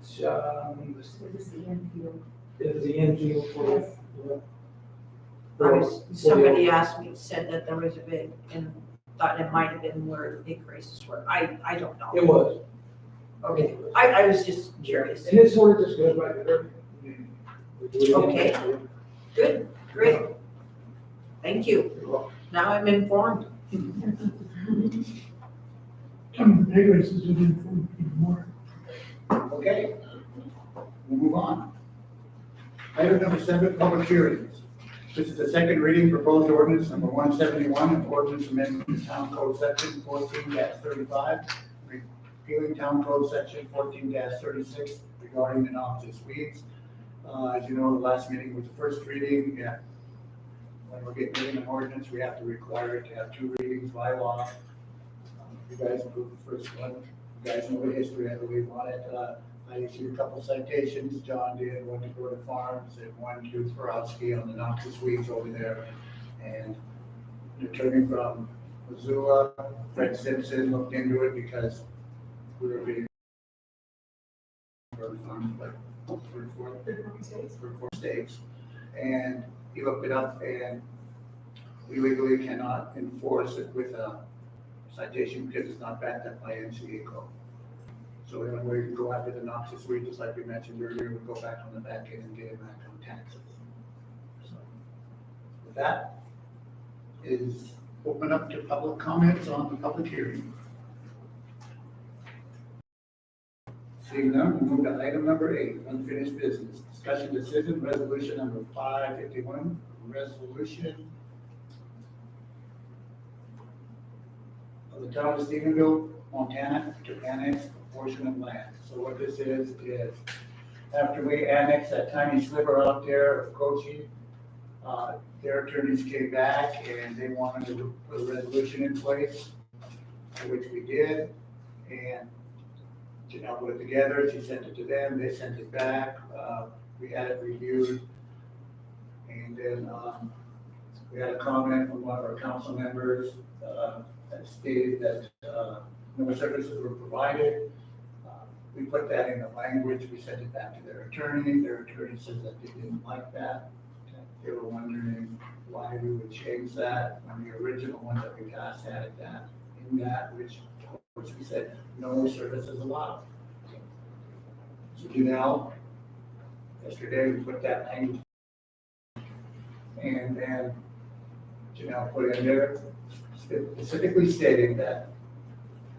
it's, It was the infield. it was the infield for, Somebody asked me, said that there was a big, and thought it might have been where the big races were. I don't know. It was. Okay, I was just curious. And it sort of just goes back to there. Okay. Good, great. Thank you. Now I'm informed. Come to pay raises, we didn't inform people more. Okay, we'll move on. Item number 7, public hearings. This is the second reading proposed ordinance number 171, an ordinance amending the town code section 14-35, repealing town code section 14-36 regarding the noxious weeds. As you know, the last meeting was the first reading. Yeah. When we're getting an ordinance, we have to require it to have 2 readings by law. You guys approved the first one. You guys know the history, I believe, on it. I issued a couple citations. John did, one to Gordon Farms and one to Borowski on the noxious weeds over there. And an attorney from Missoula, Fred Simpson, looked into it because we were being Gordon Farms, like 34 states. And he looked it up, and we legally cannot enforce it with a citation because it's not backed up by NCA code. So the only way we can go after the noxious weed, just like we mentioned earlier, we go back on the back end and get it back on taxes. So with that, is open up to public comments on the public hearing. Seeing none, we'll move to item number 8, unfinished business. Discussion decision, resolution number 551, resolution of the town of Stephenville, Montana, to annex a portion of land. So what this is after we annexed that tiny sliver out there of Kochi, their attorneys came back and they wanted to put a resolution in place, which we did. And Janelle put it together, she sent it to them, they sent it back, we had it reviewed. And then we had a comment from one of our council members that stated that no services were provided. We put that in the language, we sent it back to their attorney said that they didn't like that. They were wondering why we would change that when the original one that we passed had that in that, which we said no services allowed. So Janelle, yesterday we put that language, and then Janelle put in there specifically stating that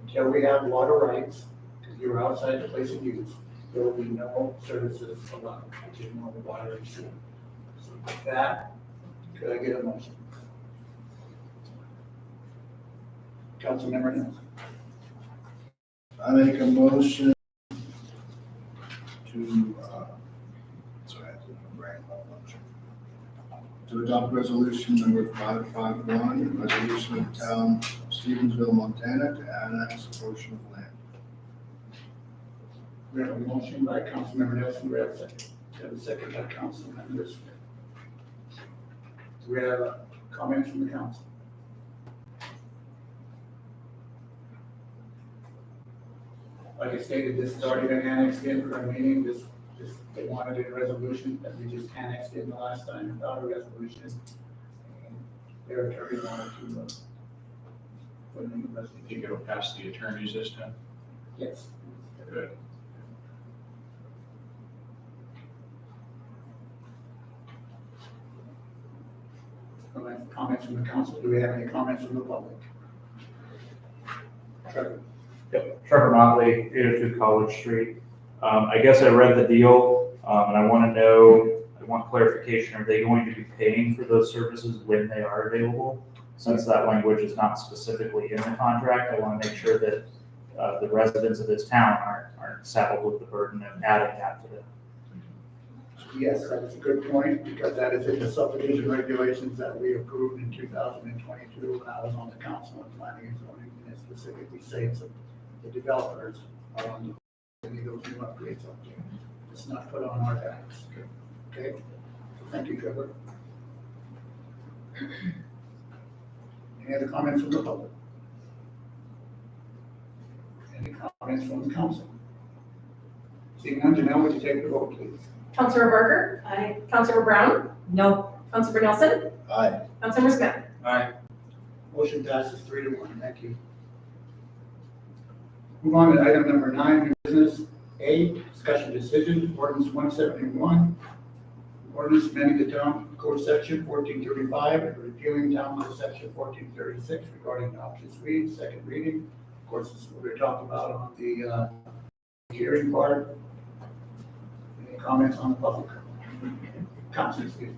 until we have water rights, because you're outside the place of use, there will be no services allowed, which is no water and sewer. So with that, could I get a motion? Councilmember Nelson. I make a motion to, sorry, I have to bring up motion. To adopt resolution number 551, resolution of the town of Stevensville, Montana, to annex a portion of land. We have a motion by Councilmember Nelson, we have a second. We have a second by Councilmember Smith. Do we have comments from the council? Like I stated, this has already been annexed in for a meeting. This they wanted a resolution that we just annexed in the last time without a resolution. And their attorney wanted to put in the resolution. You go past the attorneys this time? Yes. Good. Comments from the council? Do we have any comments from the public? Trevor. Yep, Trevor Motley, 802 College Street. I guess I read the deal, and I want clarification. Are they going to be paying for those services when they are available? Since that language is not specifically in the contract, I want to make sure that the residents of this town aren't saddled with the burden of adding that to them. Yes, that's a good point, because that is in the subdivision regulations that we approved in 2022 when I was on the council on planning and zoning, and it specifically states that the developers are on any of those new upgrades up there. It's not put on our backs. Okay? So thank you, Trevor. Any other comments from the public? Any comments from the council? Seeing none, Janelle, would you take the vote, please? Councilor Barker? Aye. Councilor Brown? No. Councilor Nelson? Aye. Councilor Smith? Aye. Motion passes 3-1. Thank you. Move on to item number 9, new business. A, discussion decision, ordinance 171, Ordinance amending the town code section 1435 and repealing town code section 1436 regarding noxious weeds, second reading. Of course, this is what we talked about on the hearing part. Any comments on the public? Council, excuse me.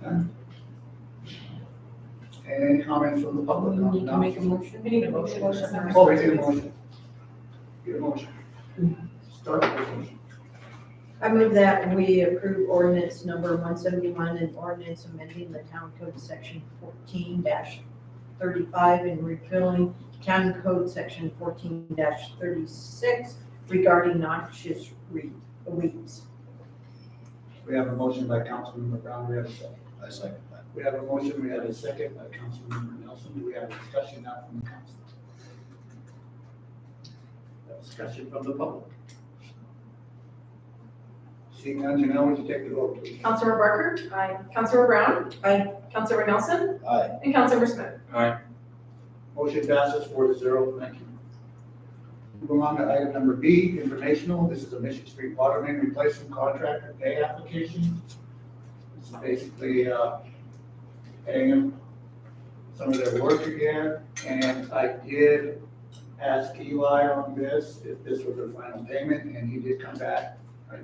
None? Any comments from the public? We need to make a motion. We need a motion. Oh, we need a motion. Get a motion. Start with the motion. I move that we approve ordinance number 171 and ordinance amending the town code section 14-35 and repealing town code section 14-36 regarding noxious weeds. We have a motion by Councilmember Brown, we have a second. I second that. We have a motion, we have a second by Councilmember Nelson. Do we have a discussion now from the council? A discussion from the public. Seeing none, Janelle, would you take the vote, please? Councilmember Barker? Aye. Councilmember Brown? Aye. Councilmember Nelson? Aye. And Councilmember Smith? Motion passes 4-0. Thank you. Moving on to item number B, informational. This is a Mission Street water main replacement contractor pay application. This is basically paying them some of their work again. And I did ask Eli on this, if this was their final payment, and he did come back,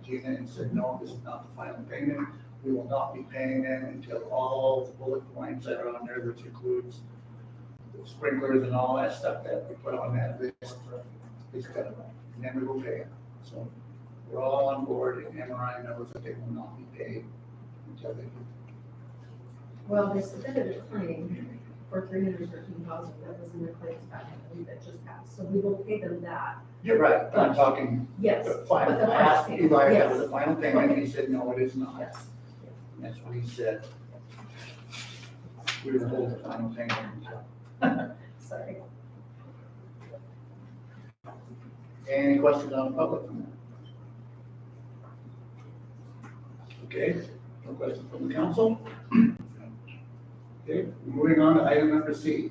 Gina, and said, no, this is not the final payment. We will not be paying them until all the bullet points that are on there, which includes the sprinklers and all that stuff that we put on that list, is done. And then we will pay them. So we're all on board, and MRI knows that they will not be paid until they do. Well, they submitted a claim for $313,000 that was in the claims packet, I believe that just passed, so we will pay them that. You're right, I'm talking Yes. the final, but the I final asked payment, Eli if that yes. was the final payment, and he said, no, it is not. Yes. And that's what he said. We will hold the final payment until. Sorry. Any questions on the public? Okay, no questions from the council? Okay, moving on to item number C.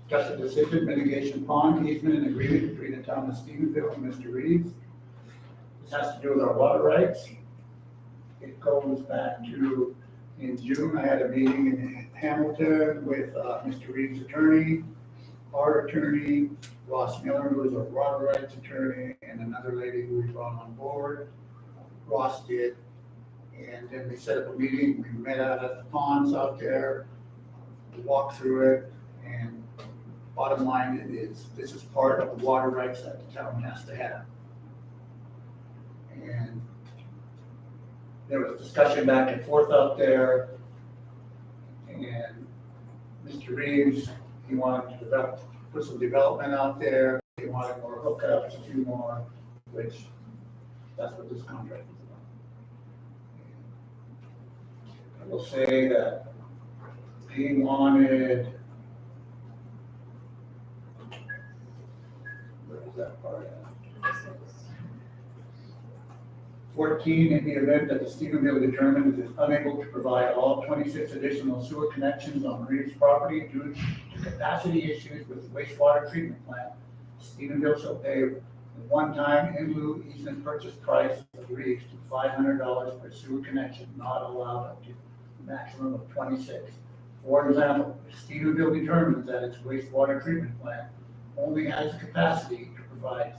Discuss the decision mitigation pond easement and agreement between the town of Stephenville and Mr. Reeves. This has to do with our water rights. It goes back to, in June, I had a meeting in Hamilton with Mr. Reeves' attorney, our attorney, Ross Miller, who is our water rights attorney, and another lady who we brought on board. Ross did. And then we set up a meeting. We met out at the ponds out there, we walked through it, and bottom line is this is part of the water rights that the town has to have. And there was discussion back and forth out there. And Mr. Reeves, he wanted to put some development out there. He wanted more hookups, a few more, which that's what this contract is about. I will say that he wanted, where is that part at? 14, in the event that the Stephenville determines it is unable to provide all 26 additional sewer connections on Reeves property due to capacity issues with the wastewater treatment plant, Stephenville shall pay a one-time in lieu easement purchase price of Reeves to $500 per sewer connection, not allowed up to a maximum of 26. For example, if Stephenville determines that its wastewater treatment plant only has the capacity to provide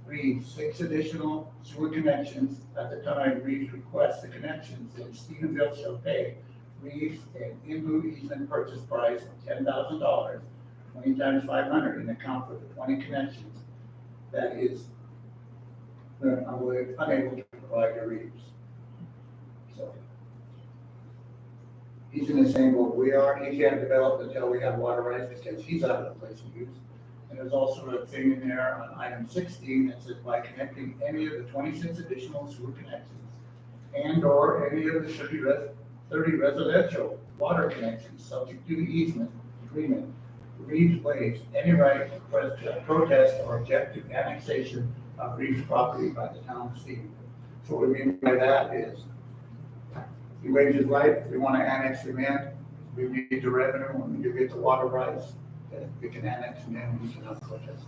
Reeves 6 additional sewer connections at the time Reeves requests the connections, then Stephenville shall pay Reeves an in lieu easement purchase price of $10,000, 20 times 500, and account for the 20 connections that is unable to provide to Reeves. So he's in the same boat we are. He can't develop until we have water rights because he's out of the place of use. And there's also a thing in there on item 16 that says by connecting any of the 26 additional sewer connections and or any of the 30 residential water connections subject to the easement agreement, Reeves waives any right to protest or object to annexation of Reeves property by the town of Stephenville. So what we mean by that is he waives his right. If we want to annex him in, we need the revenue. When we do get the water rights, then we can annex him in, we cannot protest.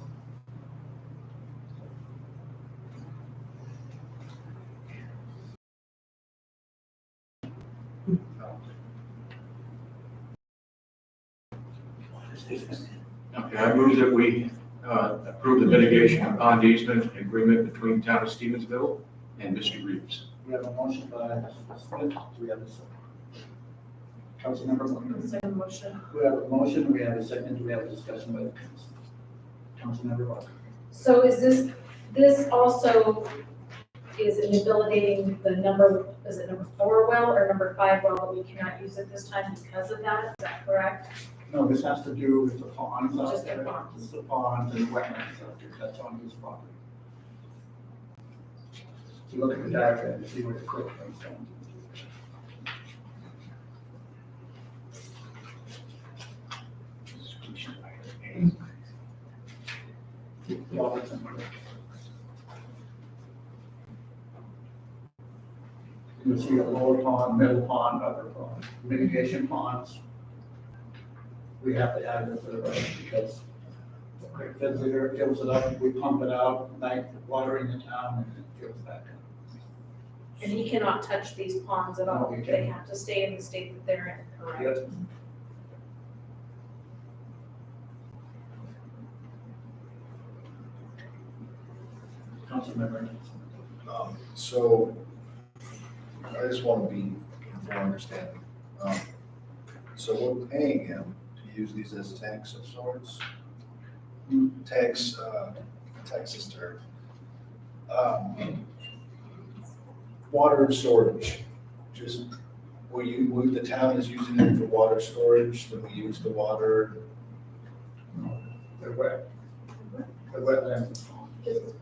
Okay, I move that we approve the mitigation of bond easement agreement between Town of Stevensville and Mr. Reeves. We have a motion by Smith, do we have a second? Councilmember Moore. Second motion. We have a motion, we have a second, we have a discussion by the council. Councilmember Walker. So is this also is invalidating the number, is it number 4 well or number 5 well that we cannot use at this time because of that? Is that correct? No, this has to do with the ponds out Just the there. ponds. It's the ponds and the wetlands out there, that's on his property. If you look at the diagram, you see where the creek comes down. Robertson Creek. You'll see a lower pond, middle pond, upper pond, mitigation ponds. We have to add this to the road because the creek fills it up, we pump it out, night water in the town, and it fills back up. And he cannot touch these ponds at all. No, he They can't. have to stay in the state that they're in, correct? Yep. Councilmember. So I just want to be full understanding. So we're paying him to use these as tanks of sorts? Tanks, Texas term. Water and storage, just, the town is using them for water storage, when we use the water? They're wet. The wetlands. It's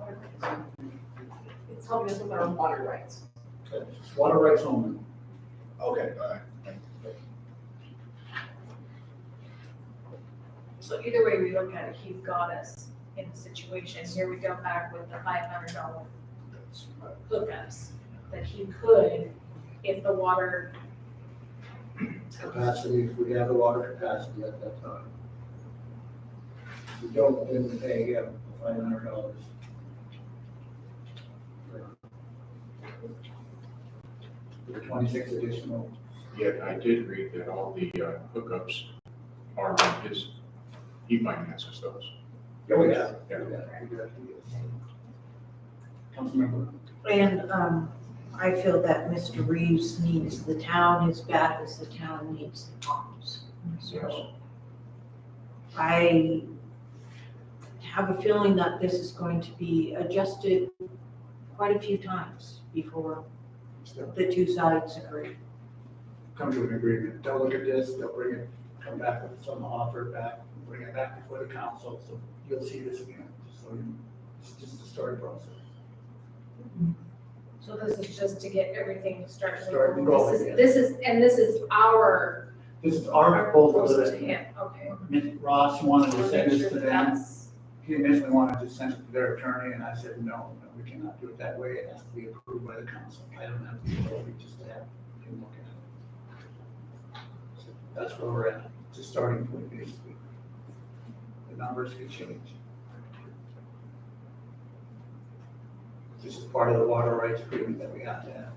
helping us with our water rights. Water rights only. Okay, all right. So either way we look at it, he's got us in the situation. Here we go back with the $500 hookups that he could, if the water, Capacity, if we have the water capacity at that time. If we don't, then we pay him $500. The 26 additional. Yet I did read that all the hookups are on his, he finances those. Yeah, we have. Yeah. Councilmember. And, I feel that Mr. Reeves needs the town as bad as the town needs the ponds. So I have a feeling that this is going to be adjusted quite a few times before the two sides agree. Come to an agreement. They'll look at this, they'll bring it, come back with some offer back, bring it back before the council, so you'll see this again. So it's just a starting process. so this is just to get everything to start. Start rolling, yeah. This is our This is our proposal proposal to to him, okay. Ms. Ross wanted to send this to them. That's- He initially wanted to send it to their attorney, and I said, no, we cannot do it that way. It has to be approved by the council. I don't have the authority just to have him look at it. So that's where we're at. It's a starting point, basically. The numbers could change. This is part of the water rights agreement that we have to have.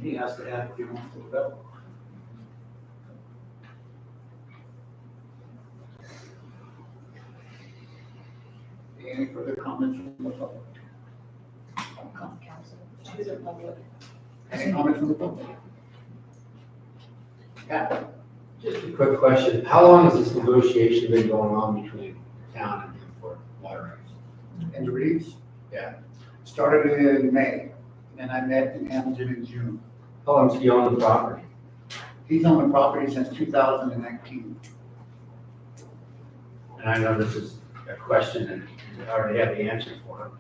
He has to have if he wants to develop. Any further comments from the public? To the public. Any comments from the public? Yeah. Just a quick question. How long has this negotiation been going on between the town and him for water rights? And Reeves? Yeah. Started in May, and I met in Hamilton in June. How long has he owned the property? He's owned the property since 2019. And I know this is a question and I already have the answer for it.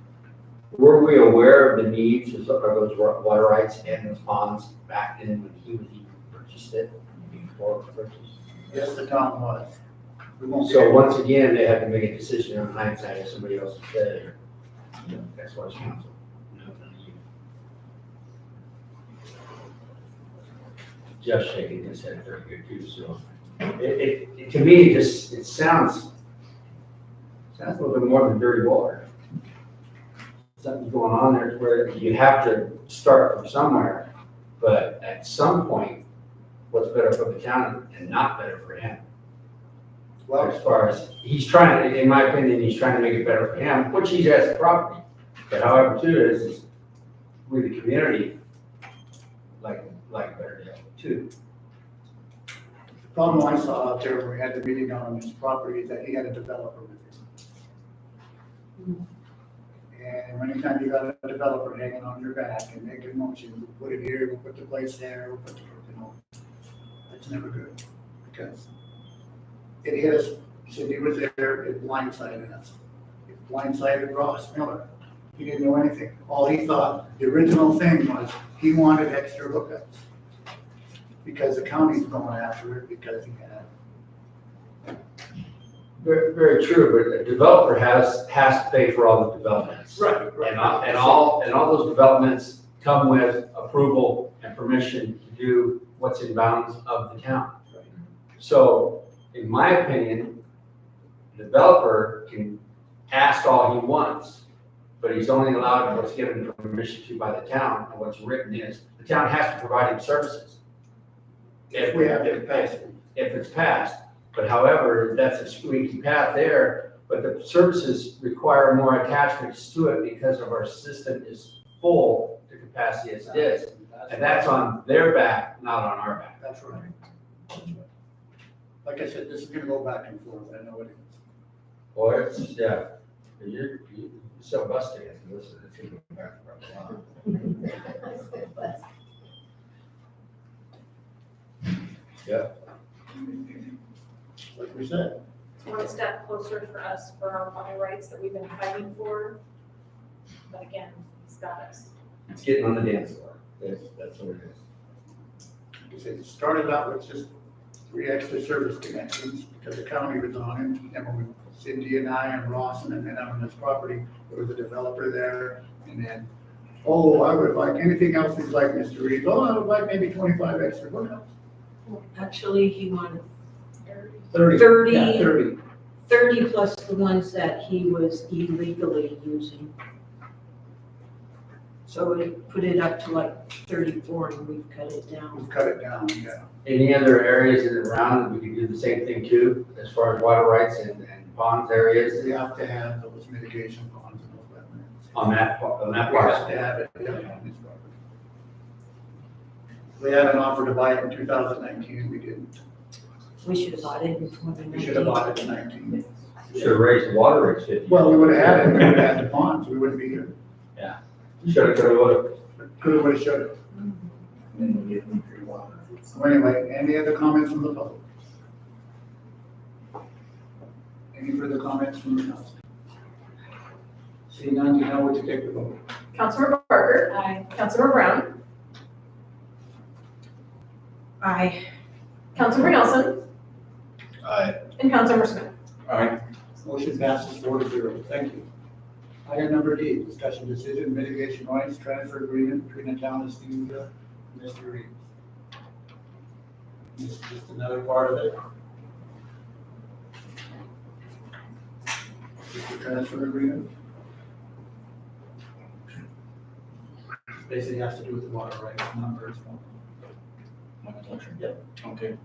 Were we aware of the needs of those water rights and those ponds back then when he was even purchased it, before it was purchased? Yes, the town was. We won't So get- once again, they have to make a decision on hindsight if somebody else said it, or, you know, that's why it's council. Just shaking his head very good too, so. To me, it sounds a little bit more than dirty water. something's going on there where you have to start from somewhere. But at some point, what's better for the town and not better for him? Well, As far as, he's trying, in my opinion, he's trying to make it better for him, which he has the property. But however, too, is we, the community, like a better deal too. the problem I saw out there when we had the meeting on his property is that he had a developer with him. And anytime you got a developer hanging on your back and making motions, we'll put it here, we'll put the place there, we'll put the, that's never good. Because it hit us, Cindy was there, it blindsided us. It blindsided Ross Miller. He didn't know anything. All he thought, the original thing was, he wanted extra hookups. Because the county's going after it, because he had. Very, very true, but a developer has to pay for all the developments. Right, And all those developments come with approval and permission to do what's in bounds of the town. So, in my opinion, the developer can ask all he wants, but he's only allowed what's given permission to by the town, and what's written is, the town has to provide him services. If we have it passed. If it's passed, but however, that's a squeaky path there, but the services require more attachments to it because of our system is full to capacity as it is. And that's on their back, not on our back. That's right. Like I said, this is gonna go back and forth, I know it is. Boy, it's, yeah, you're so busted into this, it's gonna go back for a while. Yeah. Like we said. It's one step closer for us for our water rights that we've been fighting for. But again, he's got us. It's getting on the dance floor, that's what it is. Like I said, it started out with just 3 extra service connections because the county was on it. And when Cindy and I and Ross and then on this property, there was a developer there. And then, oh, I would like anything else he's like, Mr. Reed. Oh, I would like maybe 25 extra hookups. Actually, he wanted 30. 30. Yeah, 30. 30 plus the ones that he was illegally using. So it put it up to like 34 and we've cut it down. We've cut it down, yeah. Any other areas around, we could do the same thing too, as far as water rights and ponds areas We have to have those mitigation ponds and those wetlands. on that We have parcel. to have it, yeah, on this property. We had an offer to buy it in 2019, we didn't. We should have bought it in 2019. We should have bought it in 19. Should have raised the water rates 50. Well, we would have had it, we would have had the ponds, we wouldn't be here. Should have, could have, would have. Could have, would have, should have. So anyway, any other comments from the public? Any further comments from the council? Seeing none, you know what to take the vote. Councilmember Parker. Aye. Councilmember Brown. Aye. Councilmember Nelson. Aye. And Councilmember Smith. All right, Motion passes 4-0. Thank you. Item number D, discussion decision mitigation rights transfer agreement between the town of Stevensville and Mr. Reed. This is just another part of it. Just a transfer agreement. Basically has to do with the water rights numbers. Yep. Okay.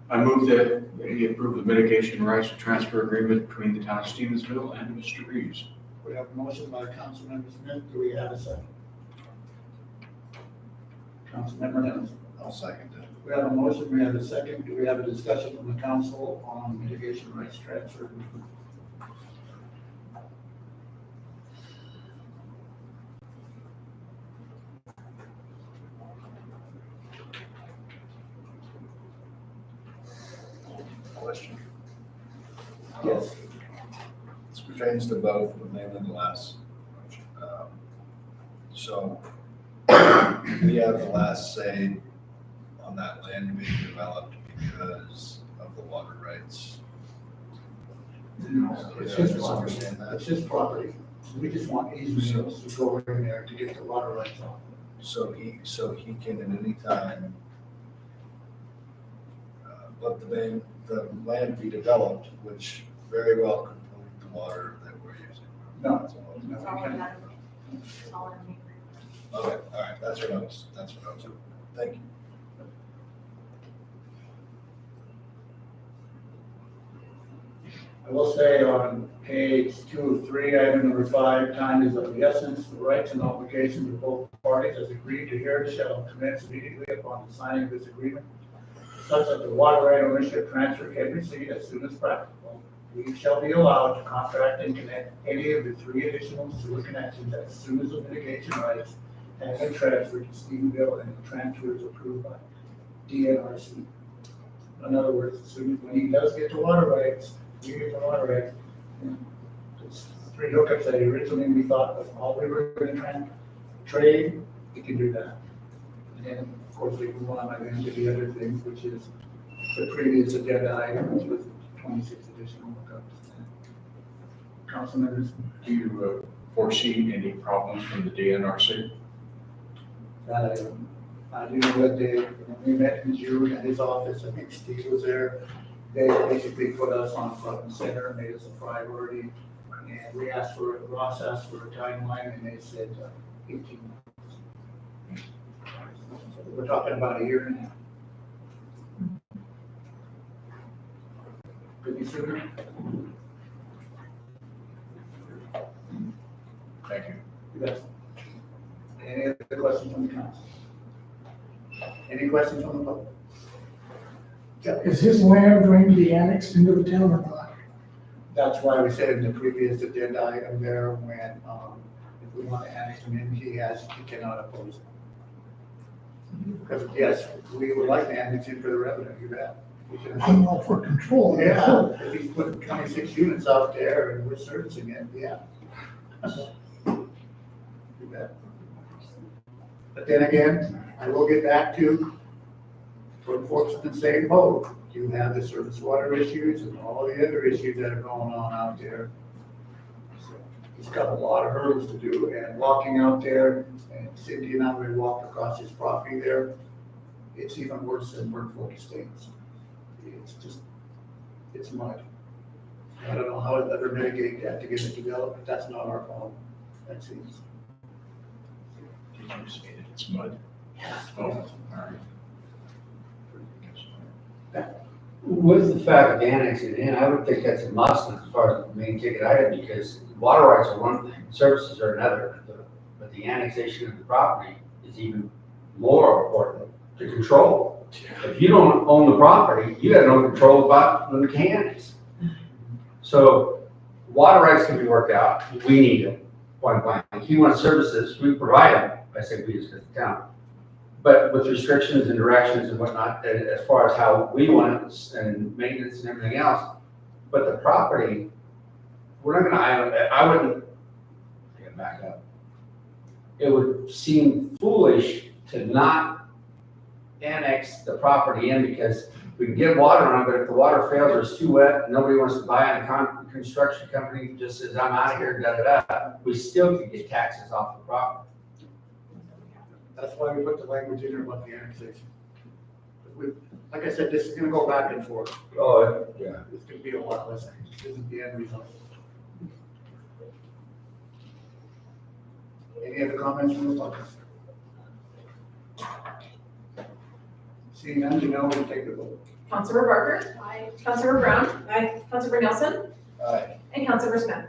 I move that we approve the mitigation rights to transfer agreement between the town of Stevensville and Mr. Reeves. We have a motion by Councilmember Smith. Do we have a second? Councilmember Nelson. I'll second that. We have a motion, we have a second. Do we have a discussion from the council on mitigation rights transfer? Question. Yes. This pertains to both, but mainly the last. So we have the last say on that land being developed because of the water rights. No, it's his property. Understand that? It's his property. We just want easements to go in there to get the water rights on. So he can at any time let the land be developed, which very well could pollute the water that we're using. No, no, we can't. That's all I'm hearing. Okay, all right, that's what I was, thank you. I will say on page 2 of 3, item number 5, time is of the essence. The rights and obligations of both parties as agreed to here shall commence immediately upon the signing of this agreement, such that the water right ownership transfer can proceed as soon as practicable. We shall be allowed to contract and connect any of the 3 additional sewer connections as soon as the mitigation rights have been transferred to Stephenville and the transfer is approved by DNRC. In other words, as soon as when he does get to water rights, you get the water rights. It's 3 hookups that originally we thought was all we were going to trade. We can do that. And then, of course, we move on again to the other things, which is the previous agenda items with 26 additional hookups. Council members, Do you foresee any problems from the DNRC? I do know that they, when we met in June at his office, I think Steve was there. They basically put us on front and center, made us a priority. And we asked for, Ross asked for a timeline and they said 18 months. So we're talking about a year and a half. Could be sooner. Thank you. You bet. Any other questions from the council? Any questions from the public? Is his land going to be annexed into the town or not? That's why we said in the previous agenda item there, when, if we want to annex him in, he cannot oppose it. Because, yes, we would like to annex him for the revenue, you bet. I'm all for control. Yeah, if he's putting 26 units out there and we're servicing it, yeah. You bet. But then again, I will get back to putting folks in the same boat. You have the surface water issues and all the other issues that are going on out there. So he's got a lot of hurdles to do, and walking out there, and Cindy and I, we walked across his property there, it's even worse than Burke Estates. It's just, it's mud. I don't know how to ever mitigate that to get it developed, but that's not our problem. That's his. Did you say that it's mud? Oh, all right. With the fact of annexing in, I would think that's a must as far as the main ticket item, because water rights are one thing, services are another, but the annexation of the property is even more important to control. If you don't own the property, you have no control about the mechanics. So water rights can be worked out, we need them, point blank. If you want services, we provide them, I say we as the town. But with restrictions and directions and whatnot, as far as how we want it and maintenance and everything else. But the property, we're not gonna, I wouldn't, take it back up. It would seem foolish to not annex the property in because we can get water on it, but if the water fails or it's too wet, nobody wants to buy it, a construction company just says, I'm out of here, da-da-da, we still could get taxes off the property. That's why we put the language in there about the annexation. Like I said, this is gonna go back and forth. Oh, yeah. It's gonna be a lot less, this isn't the end result. Any other comments from the public? Seeing none, you know, we'll take the vote. Councilor Barker? Aye. Councilor Brown? Aye. Councilor Nelson? Aye. And Councilor Smith?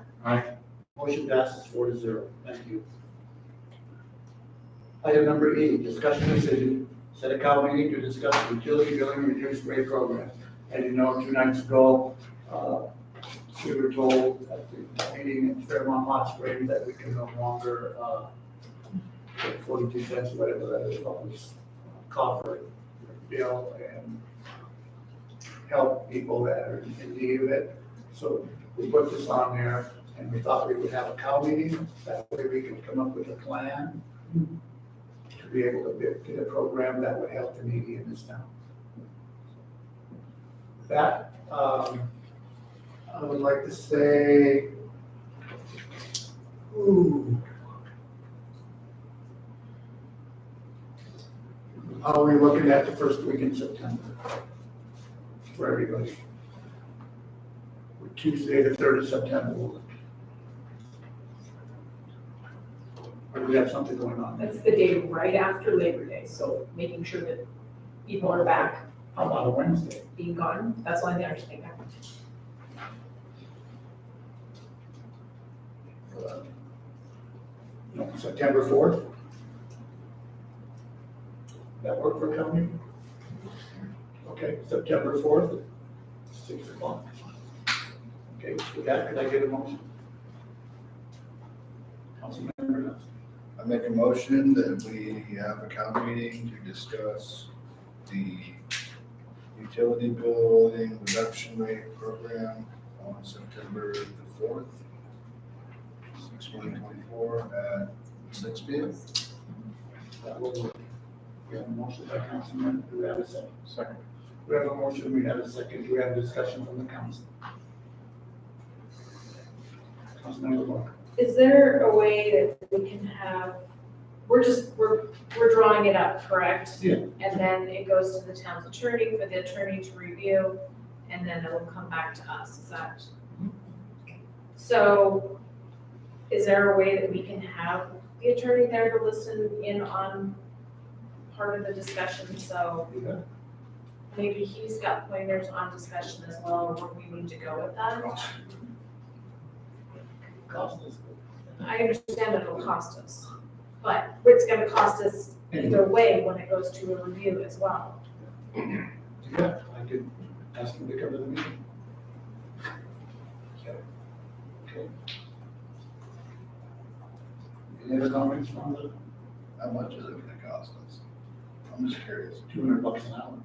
Motion passes 4-0. Thank you. Item number E, discussion decision, set a council meeting to discuss the utility billing reduced rate program. As you know, 2 nights ago, we were told at the meeting in Fairmont Hot Springs that we can no longer, pay 42 cents, whatever that is, on this copper bill and help people that are in need of it. So we put this on there and we thought we would have a cow meeting, that way we could come up with a plan to be able to get a program that would help the needy in this town. That, I would like to say, how are we looking at the first week in September for everybody? Tuesday, the 3rd of September. we have something going on. That's the day right after Labor Day, so making sure that people are back, How about a Wednesday? being gone, that's the only thing I was thinking. No, September 4th? That work for county? Okay, September 4th, 6 o'clock. Okay, with that, could I get a motion? Councilmember Nutt. I make a motion that we have a county meeting to discuss the utility billing reduction rate program on September the 4th, 2024 at 6 p.m. That will work. We have a motion by Councilman, do we have a second? Second. We have a motion, we have a second, do we have discussion from the council? Councilmember Walker. Is there a way that we can have, we're drawing it up, correct? Yeah. And then it goes to the town's attorney for the attorney to review, and then it'll come back to us, is that? So, is there a way that we can have the attorney there to listen in on part of the discussion, so Yeah. maybe he's got pointers on discussion as well, or where we need to go with that? Cost us. I understand it'll cost us, but it's gonna cost us either way when it goes to a review as well. Yeah, I could ask him to come to the meeting. Okay. Any other comments from the How much is it gonna cost us? I'm just curious. $200 an hour?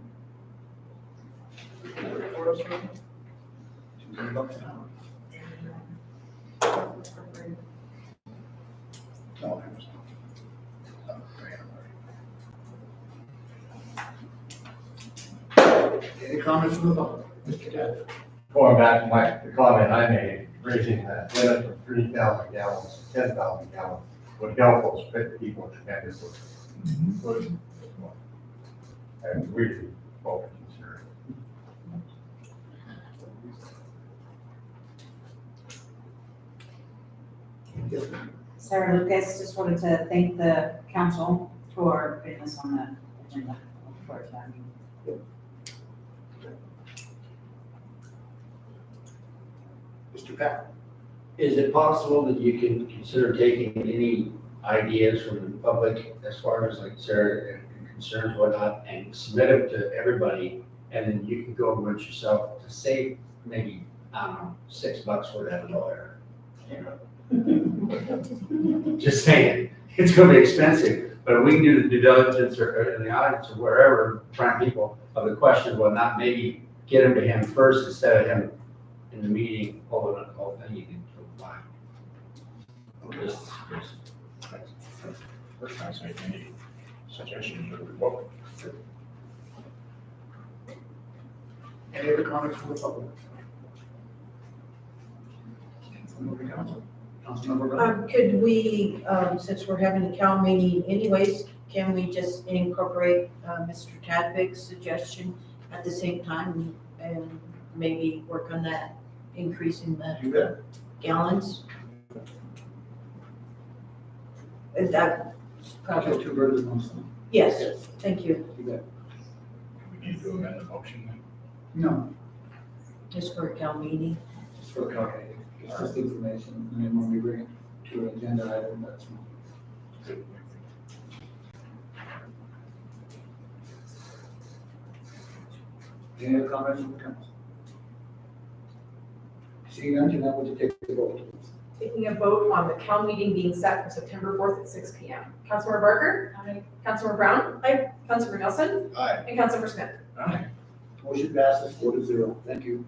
For us right now? $200 an hour. No, it was not paying. Any comments from the public? Mr. Tadler? Going back to the comment I made, raising that limit from 3,000 gallons to 10,000 gallons would help us fit people tremendously. And we both consider Yes, ma'am. Sarah Lucas, just wanted to thank the council for putting this on the agenda for tonight. Mr. Pat? Is it possible that you can consider taking any ideas from the public as far as like Sarah and concerns, whatnot, and submit them to everybody, and then you can go amongst yourself to save maybe, I don't know, $6 for that lawyer? You know? Just saying, it's gonna be expensive, but we can do the due diligence or in the audience or wherever, prime people of the questions, whatnot, maybe get them to him first instead of him in the meeting, holding up the whole thing, you can apply. First, I say any suggestions are welcome. Any other comments from the public? Councilmember Council? Councilmember Brown? Could we, since we're having a Cal meeting anyways, can we just incorporate, Mr. Tadvik's suggestion at the same time and maybe work on that, increasing the You bet. gallons? Is that, Kill two birds with one stone. yes, thank you. You bet. We need to amend the motion then. No, Just for a Cal meeting. just for okay. It's just information, and then when we bring it to an agenda item, that's. Any other comments from the council? Seeing none, can I would you take the vote, please? Taking a vote on the Cal meeting being set for September 4th at 6 p.m. Councilmember Barker? Aye. Councilmember Brown? Aye. Councilmember Nelson? Aye. And Councilmember Smith? Aye. Motion passes 4-0. Thank you.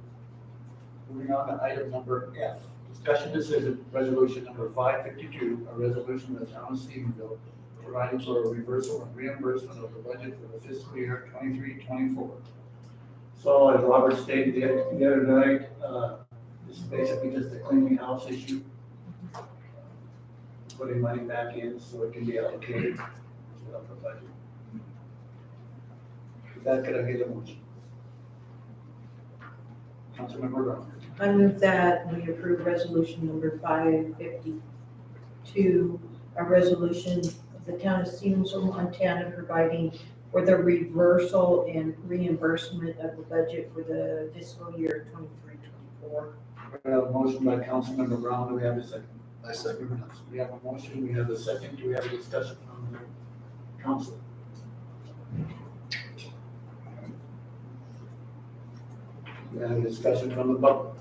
Moving on to item number F. Discussion decision, resolution number 552, a resolution of the town of Stephenville providing for a reversal and reimbursement of the budget for the fiscal year 23-24. So as Robert stated the other night, this is basically just a cleaning house issue. Putting money back in so it can be allocated to the budget. With that, could I get a motion? Councilmember Brown. I move that we approve resolution number 552, a resolution of the town of Stevensville, Montana, providing for the reversal and reimbursement of the budget for the fiscal year 23-24. We have a motion by Councilmember Brown, do we have a second? I second. We have a motion, we have a second, do we have a discussion from the council? We have a discussion from the public.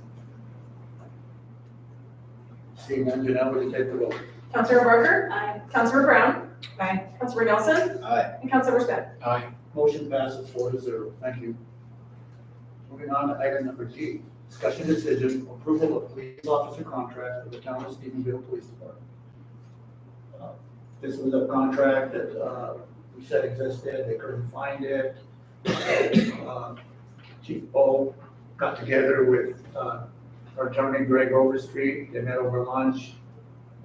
Seeing none, Janelle, will you take the roll? Councilor Barker? Aye. Councilor Brown? Aye. Councilor Nelson? Aye. And Councilor Smith? Aye. Motion passes 4-0. Thank you. Moving on to item number G, discussion decision, approval of police officer contract for the town of Stephenville Police Department. This was a contract that we said existed, they couldn't find it. Chief Bo got together with our attorney Greg Overstreet, they met over lunch.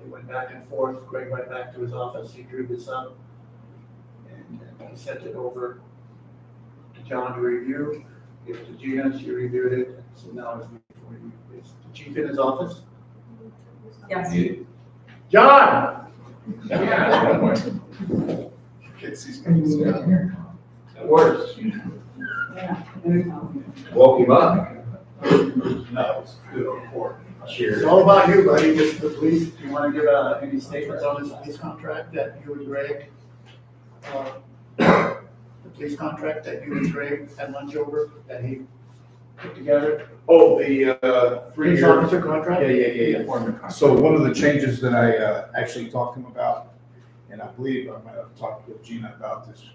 They went back and forth, Greg went back to his office, he drew this up. And he sent it over to John to review. Give it to Gina, she reviewed it, so now it's before you. Is the chief in his office? Yes. John! Casey's. That works. Yeah. Woke him up. No, it's good report. Cheers. It's all about you, buddy, just the police, do you want to give any statements on this police contract that you and Greg, the police contract that you and Greg had lunch over, that he put together? Oh, the Police 3-year. officer contract? Yeah. So one of the changes that I actually talked to him about, and I believe I might have talked with Gina about this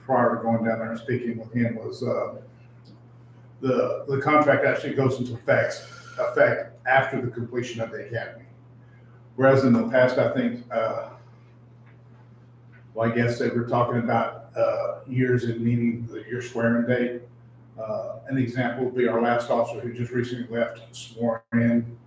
prior to going down there and speaking with him, was the contract actually goes into effect after the completion of the academy. Whereas in the past, I think, well, I guess they were talking about years in meaning your swearing date. An example would be our last officer who just recently left, sworn in,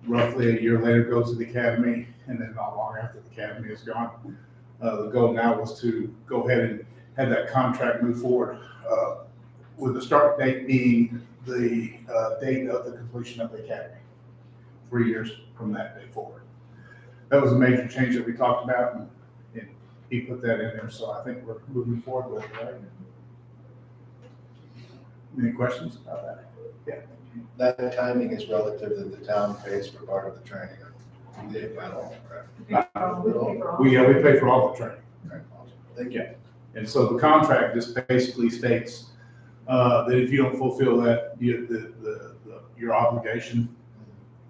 roughly a year later goes to the academy, and then not long after the academy is gone. The goal now was to go ahead and have that contract move forward, with the start date being the date of the completion of the academy, 3 years from that day forward. That was a major change that we talked about, and he put that in there, so I think we're moving forward with it, right? Any questions about that? Yeah. That timing is relative that the town pays for part of the training. They pay all, correct? We pay for all the training. Okay, awesome. Thank you. And so the contract just basically states that if you don't fulfill that, your obligation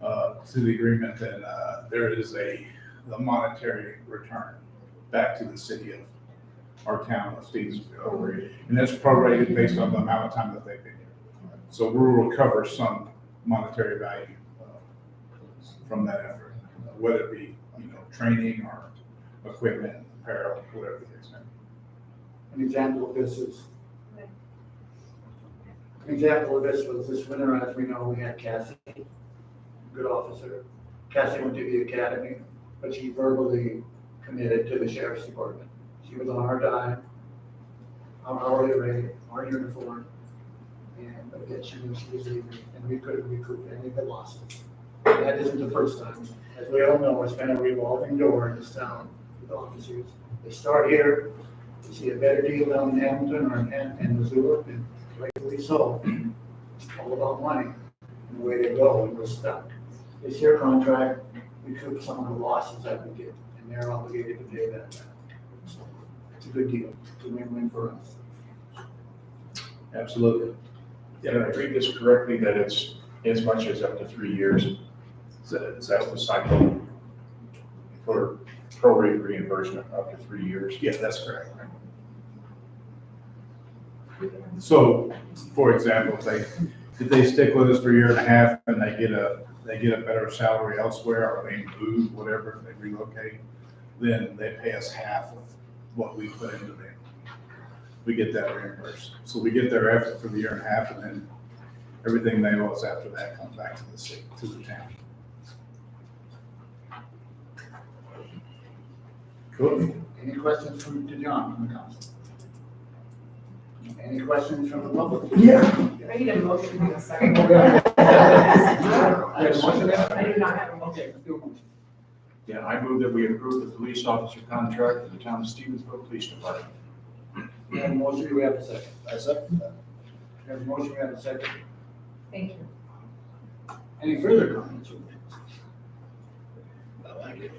to the agreement, then there is a monetary return back to the city of our town of Stevensville. And that's prorated based on the amount of time that they've been here. So we'll recover some monetary value from that effort, whether it be, training or equipment, apparel, whatever the case may be. An example of this was this winter, as we know, we had Cassie, good officer. Cassie went to the academy, but she verbally committed to the sheriff's department. She was on our dime, our hourly rate, our uniform, and again, she knew she was leaving, and we couldn't recoup any of the losses. And that isn't the first time. As we all know, it's been a revolving door in this town with officers. They start here, they see a better deal down in Hamilton or in Missoula, and rightfully so. It's all about money, and the way they go, and we're stuck. This year contract, we recoup some of the losses that we get, and they're obligated to pay that back. So it's a good deal, it's a win-win for us. Absolutely. Did I read this correctly, that it's as much as up to 3 years? Is that the cycle for prorate reimbursement up to 3 years? Yeah, that's correct. So, for example, if they stick with us for a year and a half and they get a better salary elsewhere, or they move, whatever, they relocate, then they pay us half of what we put into them. We get that reimbursed. So we get their effort for the year and a half, and then everything they owe us after that comes back to the city, to the town. Cool. Any questions from John from the council? Any questions from the public? I need a motion in a second. I have a motion. I do not have a motion. Okay, let's do a motion. Yeah, I move that we approve the police officer contract for the town of Stevensville Police Department. We have a motion, do we have a second? I second that. We have a motion, we have a second. Thank you. Any further comments? I like it.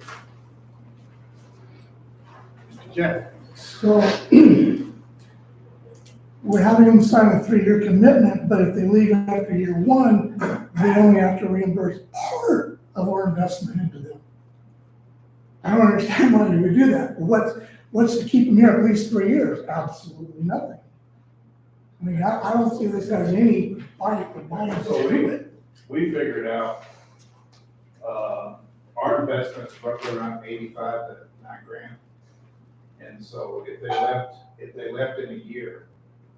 Mr. Jeff? So we're having them sign a 3-year commitment, but if they leave after year 1, they only have to reimburse part of our investment into them. I don't understand why you would do that. What's to keep them here at least 3 years? Absolutely nothing. I mean, I don't see this as any bite or bite to do it. We figured out, our investment's roughly around 85 to 9 grand. And so if they left in a year,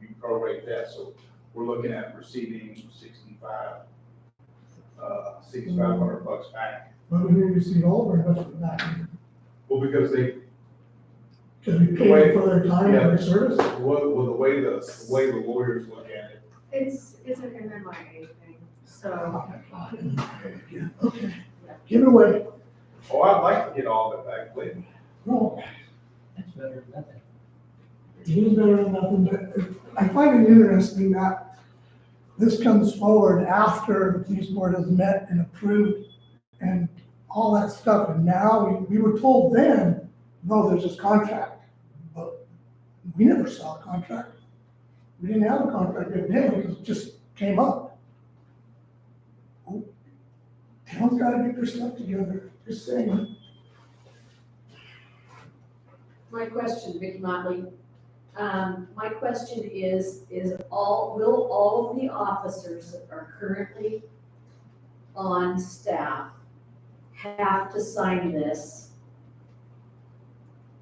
you prorate that, so we're looking at receiving 6,500 bucks back. But we didn't receive all of our investment back. Well, because they, Because we paid for their time and their service. well, the way the lawyers look at it. It's an MMIA thing, so. Okay, give it away. Oh, I'd like to get all of it back, please. No, That's better than nothing. it is better than nothing, but I find it interesting that this comes forward after the police board has met and approved and all that stuff, and now we were told then, no, there's this contract, but we never saw a contract. We didn't have a contract evidently, because it just came up. Oh, town's gotta get their stuff together, just saying. My question, Vicky Motley, my question is will all of the officers that are currently on staff have to sign this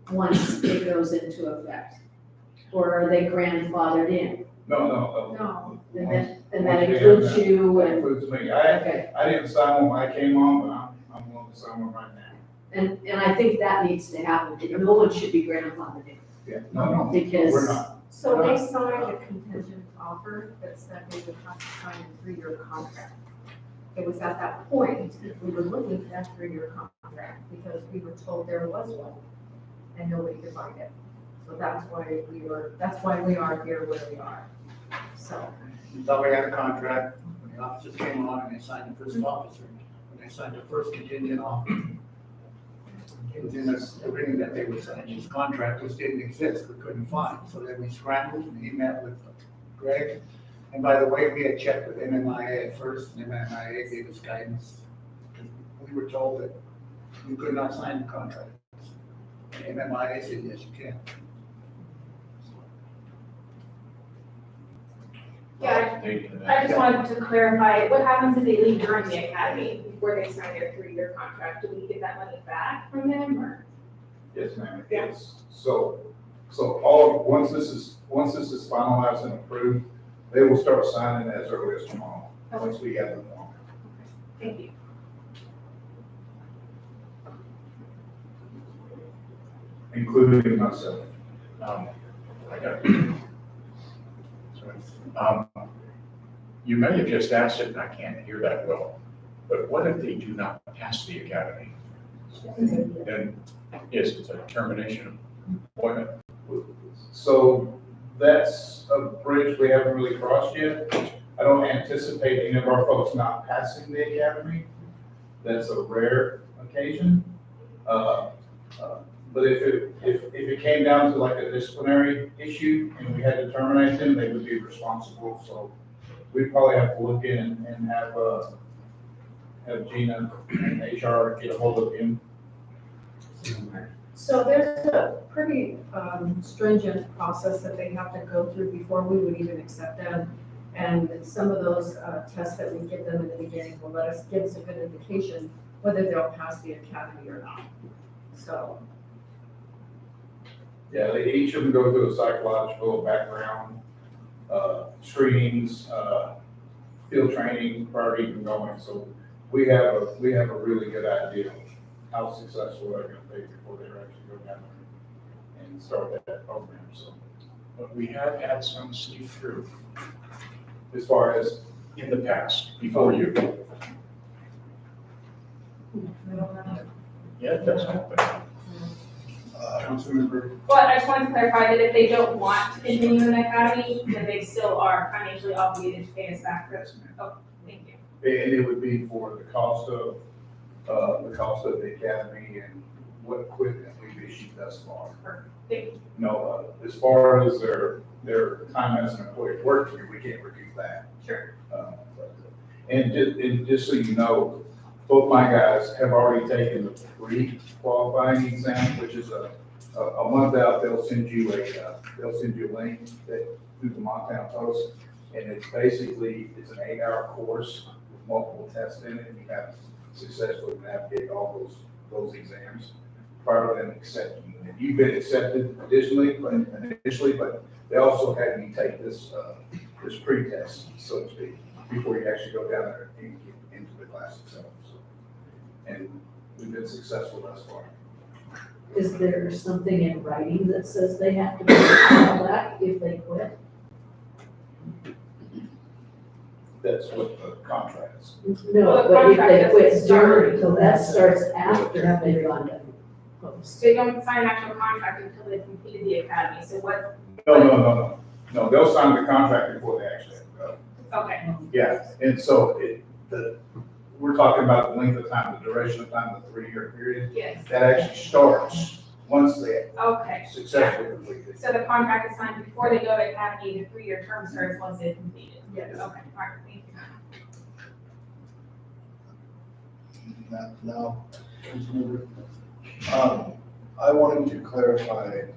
once it goes into effect? Or are they grandfathered in? No. And that includes you That and, includes me. okay. I didn't sign when I came on, but I'm willing to sign one right now. And I think that needs to happen. No one should be grandfathered in. Yeah, no, Because- we're not. So they signed a contingent offer that said they would have to sign a 3-year contract. It was at that point, we were looking for that 3-year contract because we were told there was one and nobody could find it. So that's why we are here where we are. So, We thought we had a contract, when the officers came on and they signed the first officer, when they signed the first contingent offer. It was in this agreement that they would sign this contract, which didn't exist, we couldn't find. So then we scrambled and he met with Greg. And by the way, we had checked with MMIA at first, and MMIA gave us guidance. We were told that you could not sign the contract. And MMIA said, yes, you can. Yeah, I just wanted to clarify, what happens if they leave during the academy before they sign their 3-year contract? Do we get that money back from them or? Yes, ma'am. Yeah. Yes. So once this is finalized and approved, they will start signing as early as tomorrow, once we have the form. Thank you. Including myself. I got sorry. You may have just asked it, and I can't hear that well, but what if they do not pass the academy? Then, yes, it's a termination of employment. So that's a bridge we haven't really crossed yet. I don't anticipate any of our folks not passing the academy. That's a rare occasion. But if it came down to like a disciplinary issue and we had to terminate them, they would be responsible. So we'd probably have to look in and have Gina and HR get a hold of him. so there's a pretty stringent process that they have to go through before we would even accept them. And some of those tests that we give them in the beginning will give us a good indication whether they'll pass the academy or not. So, Yeah, each of them go through a psychological background, screenings, field training prior to even going. So we have a really good idea of how successful they're going to be before they actually go down there and start that program. So But we have had some sneak through as far as in the past, before you. Yeah, it does happen. Councilmember, But I just wanted to clarify that if they don't want to continue in the academy, that they still are financially obligated to pay us back for this. Oh, thank you. And it would be for the cost of the academy and what equipment we've issued thus far. Thank you. No, as far as their time as an employee working here, we can't reduce that. Sure. And just so you know, both my guys have already taken the pre-qualifying exam, which is a month out. They'll send you a link through the Montana Post, and it's basically, it's an 8-hour course with multiple tests in it, and you have to successfully navigate all those exams prior to them accepting you. And you've been accepted initially, but they also have you take this pre-test, so to speak, before you actually go down there and get into the class itself. So, and we've been successful thus far. Is there something in writing that says they have to all that if they quit? That's what the contract is. No, but if they quit during, so that starts after they've gone to post. They don't sign an actual contract until they've completed the academy, so what, No, they'll sign the contract before they actually have to go. okay, Yeah, and so we're talking about the length of time, the duration of time, the 3-year period. yes, That actually starts once they okay. successfully complete it. So the contract is signed before they go to academy, the 3-year term starts once they've completed? Yes. Okay, all right, thank you. now, Councilmember, I wanted to clarify,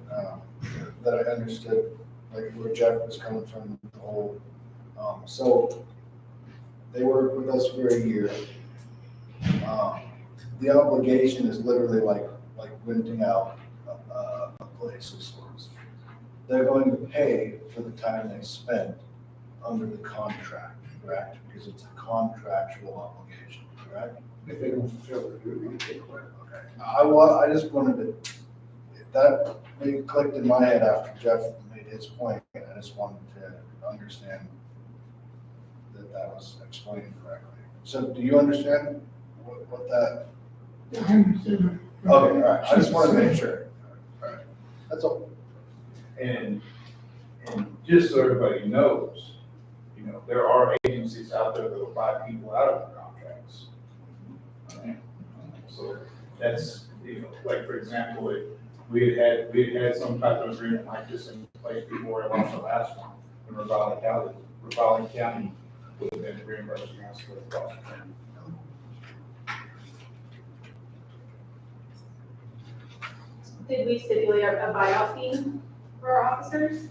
that I understood, like, where Jeff was coming from, the whole, so they work with us for a year. The obligation is literally like renting out a place of sorts. They're going to pay for the time they spent under the contract, correct? Because it's a contractual obligation, correct? If they don't fulfill their duty, they quit. Okay. I just wanted to, that it clicked in my head after Jeff made his point, and I just wanted to understand that was explained correctly. So do you understand what that? I understand. Okay, all right, I just wanted to make sure. All right, that's all. And just so everybody knows, there are agencies out there that will buy people out of their contracts. So that's, like, for example, if we had some type of agreement like this in place before I lost the last one, in Ravalli County would have been reimbursing us for the cost. Did we stipulate a buyout fee for our officers?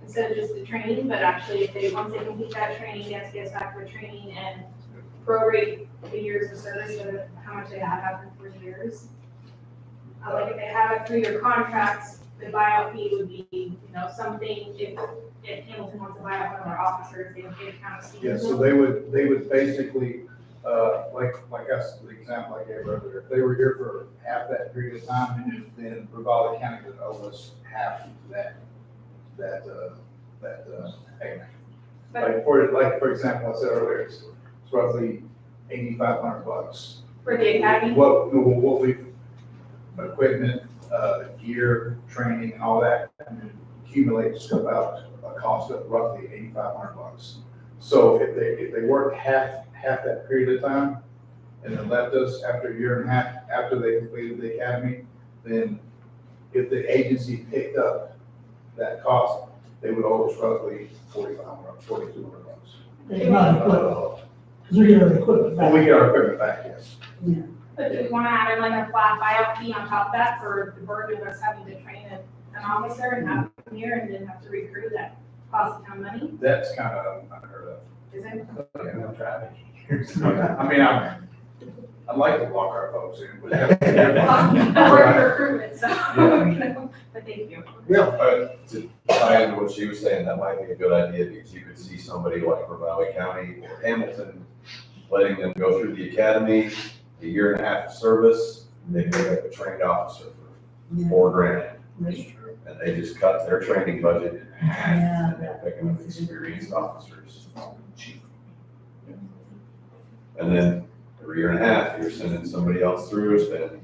Instead of just the training, but actually if once they complete that training, they have to get us back for training and prorate the years of service, or how much they have after 3 years. Like if they have a 3-year contract, the buyout fee would be, something, if Hamilton wants to buy out one of our officers, they would pay the county. Yeah, so they would basically, like us, the example I gave earlier, if they were here for half that period of time, then Ravalli County would owe us half that payment. Like for example, I said earlier, it's roughly $8,500. For the academy? What we, equipment, gear, training, and all that accumulates to about a cost of roughly $8,500. So if they worked half that period of time and then left us after a year and a half after they completed the academy, then if the agency picked up that cost, they would owe us roughly $4,200. It's not equipment. Because we get our equipment back. And we get our equipment back, yes. But do we want to add in like a flat buyout fee on top of that for the burden of us having to train an officer and have them here and then have to recruit that costs a ton of money? That's kind of unheard of. Is it? Yeah, no traffic. I mean, I'd like to lock our folks in, but. I'm working recruitment, so, but thank you. To tie into what she was saying, that might be a good idea, because you could see somebody like Ravalli County or Hamilton, letting them go through the academy, a year and a half of service, they pick up a trained officer for $4,000. That's true. And they just cut their training budget in half, and they're picking up experienced officers. And then every year and a half, you're sending somebody else through, it's been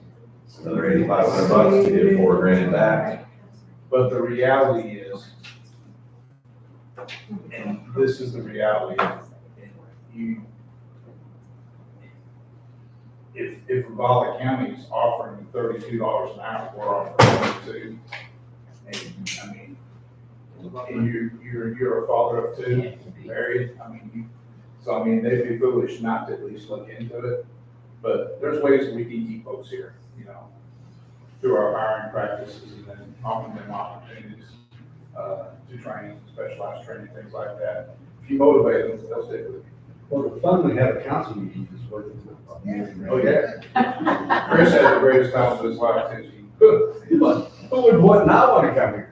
It's another $8,500, we did $4,000 back. But the reality is, and this is the reality, you, if Raleigh County is offering $32 an hour, we're offering 22. And, I mean, and you're a father of two, married, I mean, so I mean, they'd be foolish not to at least look into it. But there's ways we can keep folks here, you know, through our hiring practices and then offering them opportunities to train, specialized training, things like that. If you motivate them, they'll stick with you. Well, the fun we have a council meeting is working with. Oh, yeah. Chris had the greatest time of his life, since who would not want to come here?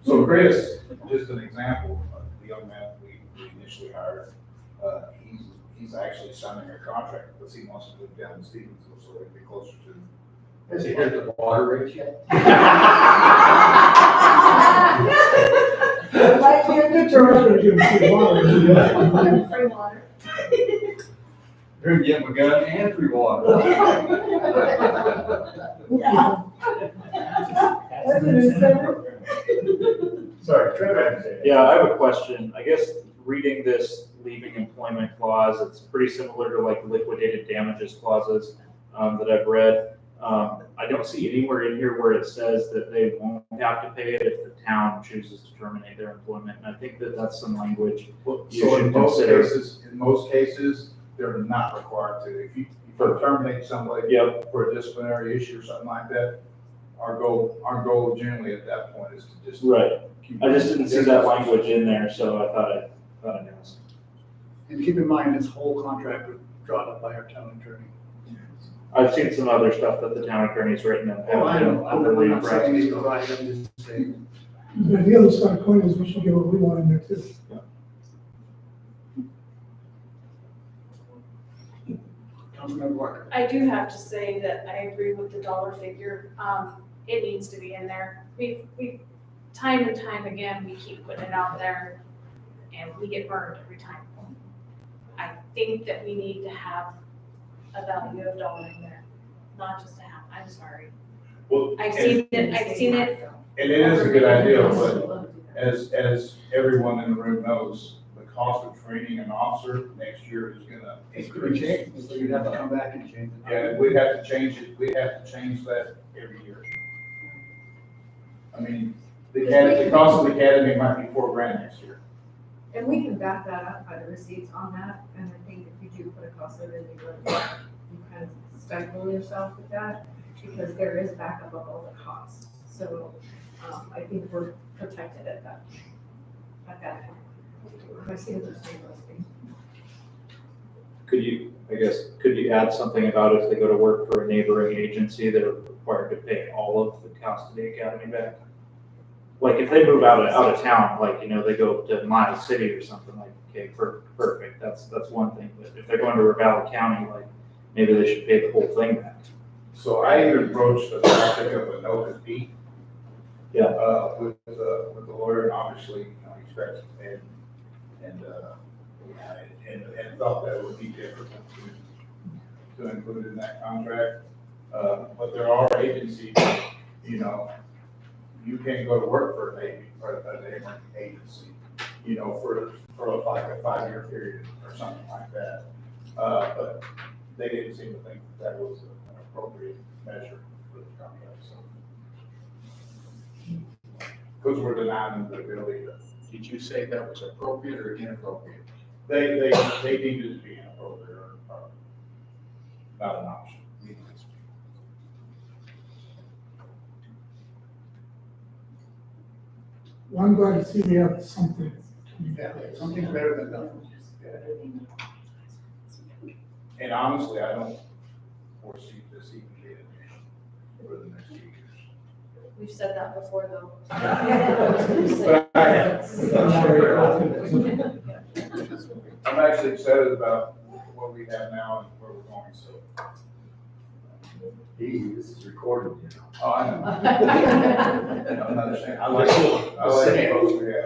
So Chris, just an example, the young man we initially hired, he's actually signing a contract because he wants to live down in Stevensville so they can be closer to. Has he heard the water rates yet? Like in the church, you can see water. Free water. They're gonna give him a gun and free water. That's an incentive. Sorry, Trevor. Yeah, I have a question. I guess reading this leaving employment clause, it's pretty similar to like liquidated damages clauses that I've read. I don't see anywhere in here where it says that they won't have to pay it if the town chooses to terminate their employment. And I think that that's some language you So should in most consider. cases, they're not required to. If you terminate somebody for a disciplinary issue or something like that, our goal generally at that point is to just. Right. I just didn't see that language in there, so I thought I'd ask. And keep in mind, this whole contract was drawn up by our town attorney. I've seen some other stuff that the town attorney's written and Oh, I know, I'm overly not saying impressed. he's right, I'm just saying. But the other side of the coin is we should get what we want in there too. Councilmember Walker. I do have to say that I agree with the dollar figure. It needs to be in there. We, time and time again, we keep putting it out there and we get burned every time. I think that we need to have a value of dollar in there, not just a half. I'm sorry. Well, I've seen it. And it is a good idea, but as everyone in the room knows, the cost of training an officer next year is gonna It's gonna change, so you'd have to come back and change it. Yeah, we'd have to change it, we'd have to change that every year. I mean, the cost of the academy might be $4,000 next year. And we can back that up by the receipts on that, and I think if you do put a cost of it, you kind of stifle yourself with that, because there is backup of all the costs. So, I think we're protected at that point. I see what they're saying, Leslie. Could you add something about if they go to work for a neighboring agency, they're required to pay all of the cost of the academy back? Like if they move out of town, like, you know, they go to Miles City or something, like, okay, perfect, that's one thing. But if they're going to Ravalli County, like, maybe they should pay the whole thing back. So I even broached the topic of a no compete. Yeah. With the lawyer, and obviously, you know, he expects to pay, and thought that would be difficult to include in that contract. But there are agencies, you know, you can't go to work for a neighboring agency, you know, for like a 5-year period or something like that. But they didn't seem to think that was an appropriate measure for the contract, so. Because we're denying them the ability to. Did you say that was appropriate or inappropriate? They deemed it to be inappropriate or not an option. Well, I'm glad to see we have something. Yeah, something's better than nothing. And honestly, I don't foresee this even being for the next 2 years. We've said that before, though. But I'm actually excited about what we have now and where we're going, so. This is recorded, you know. Oh, I know. I'm not ashamed. I like the folks we have.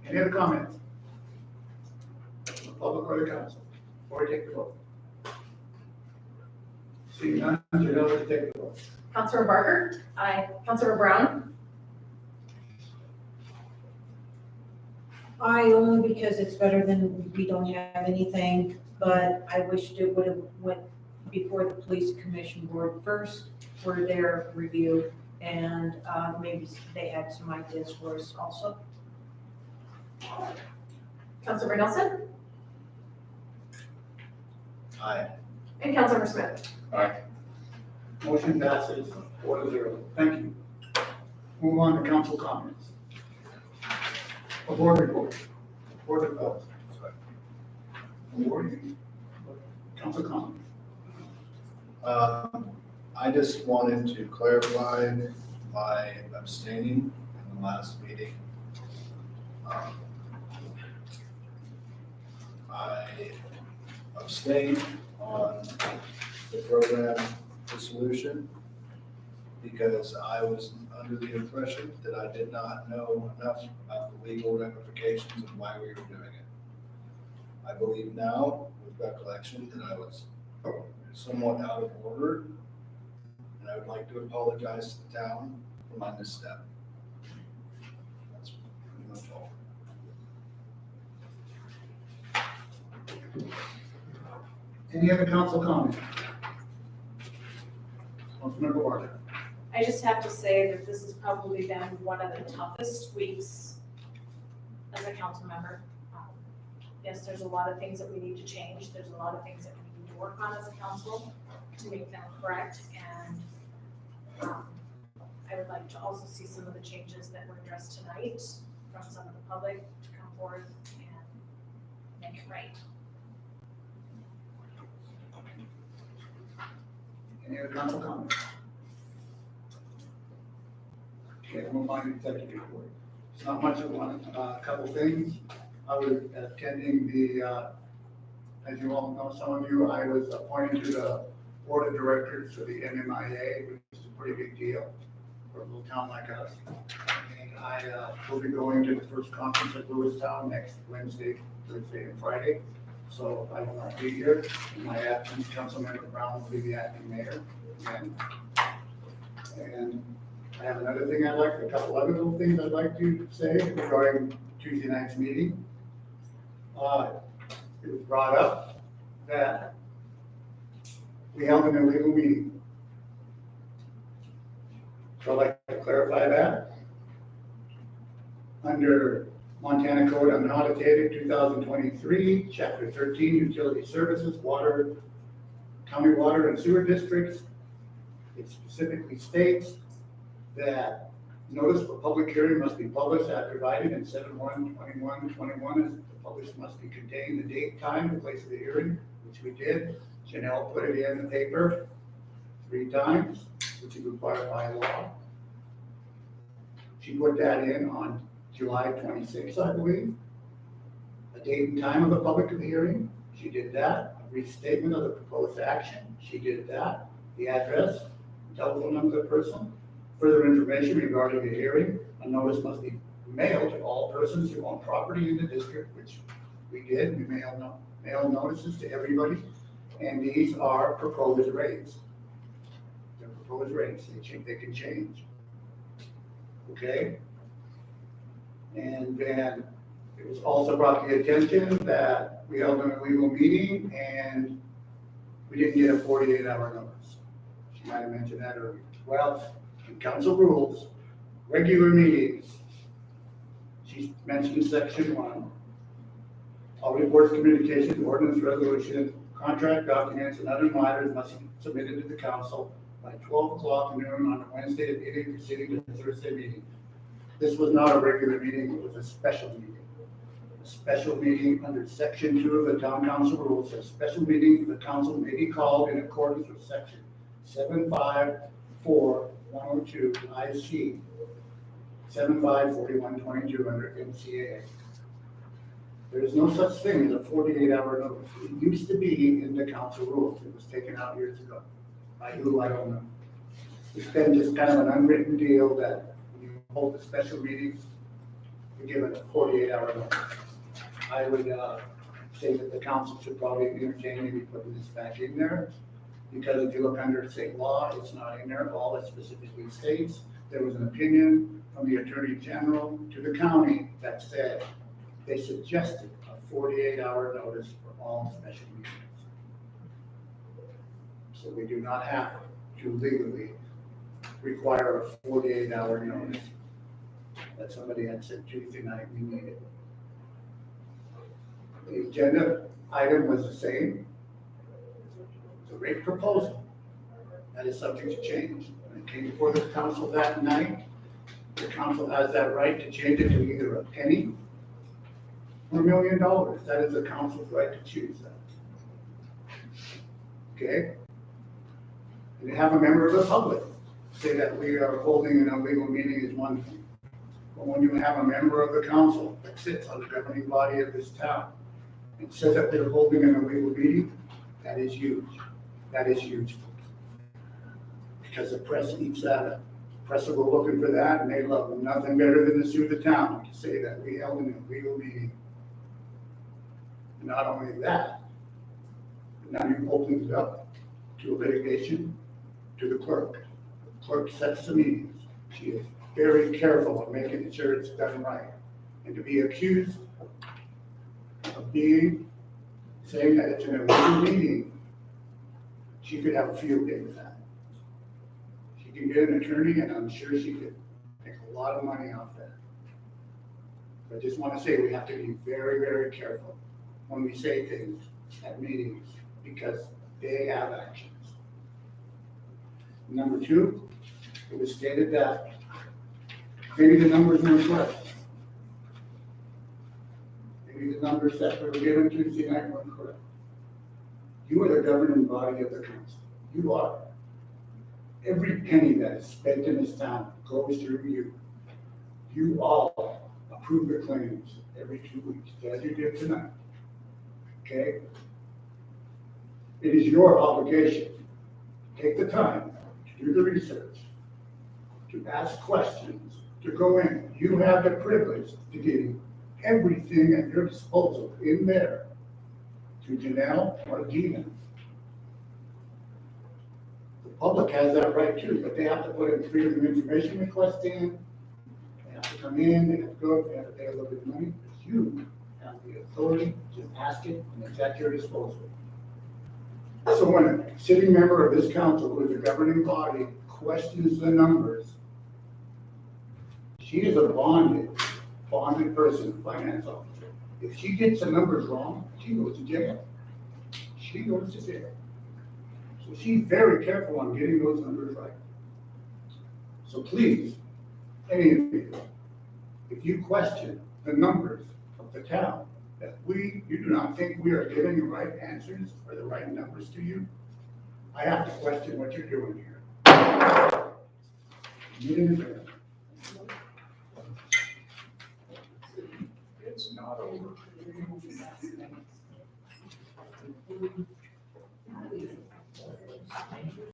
Any other comments? the public or the council? Before we take the vote. Seeing none, Janelle, will you take the vote? Councilor Barker? Aye. Councilor Brown? I only because it's better than we don't have anything, but I wished it would have went before the police commission board first for their review, and maybe they had some ideas for us also. Councilor Nelson? Aye. And Councilor Smith? Aye. Motion passes 4-0. Thank you. Move on to council comments. A board report. Board of Health. Board. Council comments. I just wanted to clarify my abstaining in the last meeting. I abstained on the program dissolution because I was under the impression that I did not know enough about the legal ramifications of why we were doing it. I believe now, with recollection, that I was somewhat out of order, and I would like to apologize to the town for my misstep. That's pretty much all. Any other council comments? Councilmember Barker. I just have to say that this has probably been one of the toughest weeks as a council member. Yes, there's a lot of things that we need to change. There's a lot of things that we need to work on as a council to make them correct. And I would like to also see some of the changes that were addressed tonight from some of the public to come forth and make it right. Any other council comments? Okay, we'll move on to executive report. It's not much of one, a couple things. I was attending the, as you all know, some of you, I was appointed to the board of directors for the MMIA, which is a pretty big deal for a little town like us. And I will be going to the first conference at Lewistown next Wednesday, Thursday, and Friday. So I will not be here. In my absence, Councilmember Brown will be the acting mayor. And I have another thing I'd like, a couple other little things I'd like to say regarding Tuesday night's meeting. It was brought up that we held an illegal meeting. So I'd like to clarify that. Under Montana Code Annotated 2023, Chapter 13, Utility Services, Water, County Water and Sewer Districts, it specifically states that notice for public hearing must be published as provided in 7/1/21/21. The publish must be contained the date, time, the place of the hearing, which we did. Janelle put it in the paper 3 times, which is required by law. She put that in on July 26th, I believe. The date and time of the public hearing, she did that. A restatement of the proposed action, she did that. The address, telephone number of the person. Further information regarding the hearing, a notice must be mailed to all persons who own property in the district, which we did. We mailed notices to everybody. And these are proposed rates. They're proposed rates, they can change. Okay? And then it was also brought to the attention that we held an illegal meeting and we didn't get a 48-hour notice. She might have mentioned that earlier. Well, in council rules, regular meetings, she mentioned section 1. All reports, communications, ordinance, resolution, contract documents, and other matters must be submitted to the council by 12 o'clock noon on Wednesday immediately preceding the Thursday meeting. This was not a regular meeting, it was a special meeting. A special meeting under section 2 of the town council rules says special meetings of the council may be called in accordance with section 754-102 IC 754122 under MCAA. There is no such thing as a 48-hour notice. It used to be in the council rules. It was taken out years ago. By who, I don't know. It's been just kind of an unwritten deal that when you hold the special meetings, you give it a 48-hour notice. I would say that the council should probably entertain maybe putting this back in there. Because if you look under state law, it's not in there. All it specifically states, there was an opinion from the Attorney General to the county that said they suggested a 48-hour notice for all special meetings. So we do not have to legally require a 48-hour notice. That somebody had said Tuesday night we needed. The agenda item was the same. The rate proposal, that is subject to change. When it came before the council that night, the council has that right to change it to either a penny or $1 million. That is the council's right to choose that. Okay? And to have a member of the public say that we are holding an illegal meeting is one thing. But when you have a member of the council that sits on the governing body of this town and says that they're holding an illegal meeting, that is huge. That is huge. Because the press eats that up. The press will go looking for that, and they love nothing better than to sue the town to say that we held an illegal meeting. And not only that, but now you've opened it up to a litigation to the clerk. The clerk sets the meetings. She is very careful of making sure it's done right. And to be accused of saying that it's an illegal meeting, she could have a field day with that. She can get an attorney, and I'm sure she could make a lot of money off that. But I just want to say we have to be very, very careful when we say things at meetings because they have actions. Number two, it was stated that maybe the numbers weren't correct. Maybe the numbers that were given Tuesday night weren't correct. You are the governing body of the council. You are. Every penny that is spent in this town goes through you. You all approve the claims every 2 weeks, as you did tonight. Okay? It is your obligation to take the time to do the research, to ask questions, to go in. You have the privilege to give everything at your disposal in there to Janelle or Gina. The public has that right too, but they have to put in freedom of information request in. They have to come in, they have to go, they have to pay a little bit of money. But you have the authority to ask it, and it's at your disposal. So when a sitting member of this council, who is a governing body, questions the numbers, she is a bonded person, finance officer. If she gets the numbers wrong, she goes to jail. She goes to jail. So she's very careful on getting those numbers right. So please, any of you, if you question the numbers of the town, that you do not think we are giving the right answers or the right numbers to you, I have to question what you're doing here. Meeting adjourned. It's not over.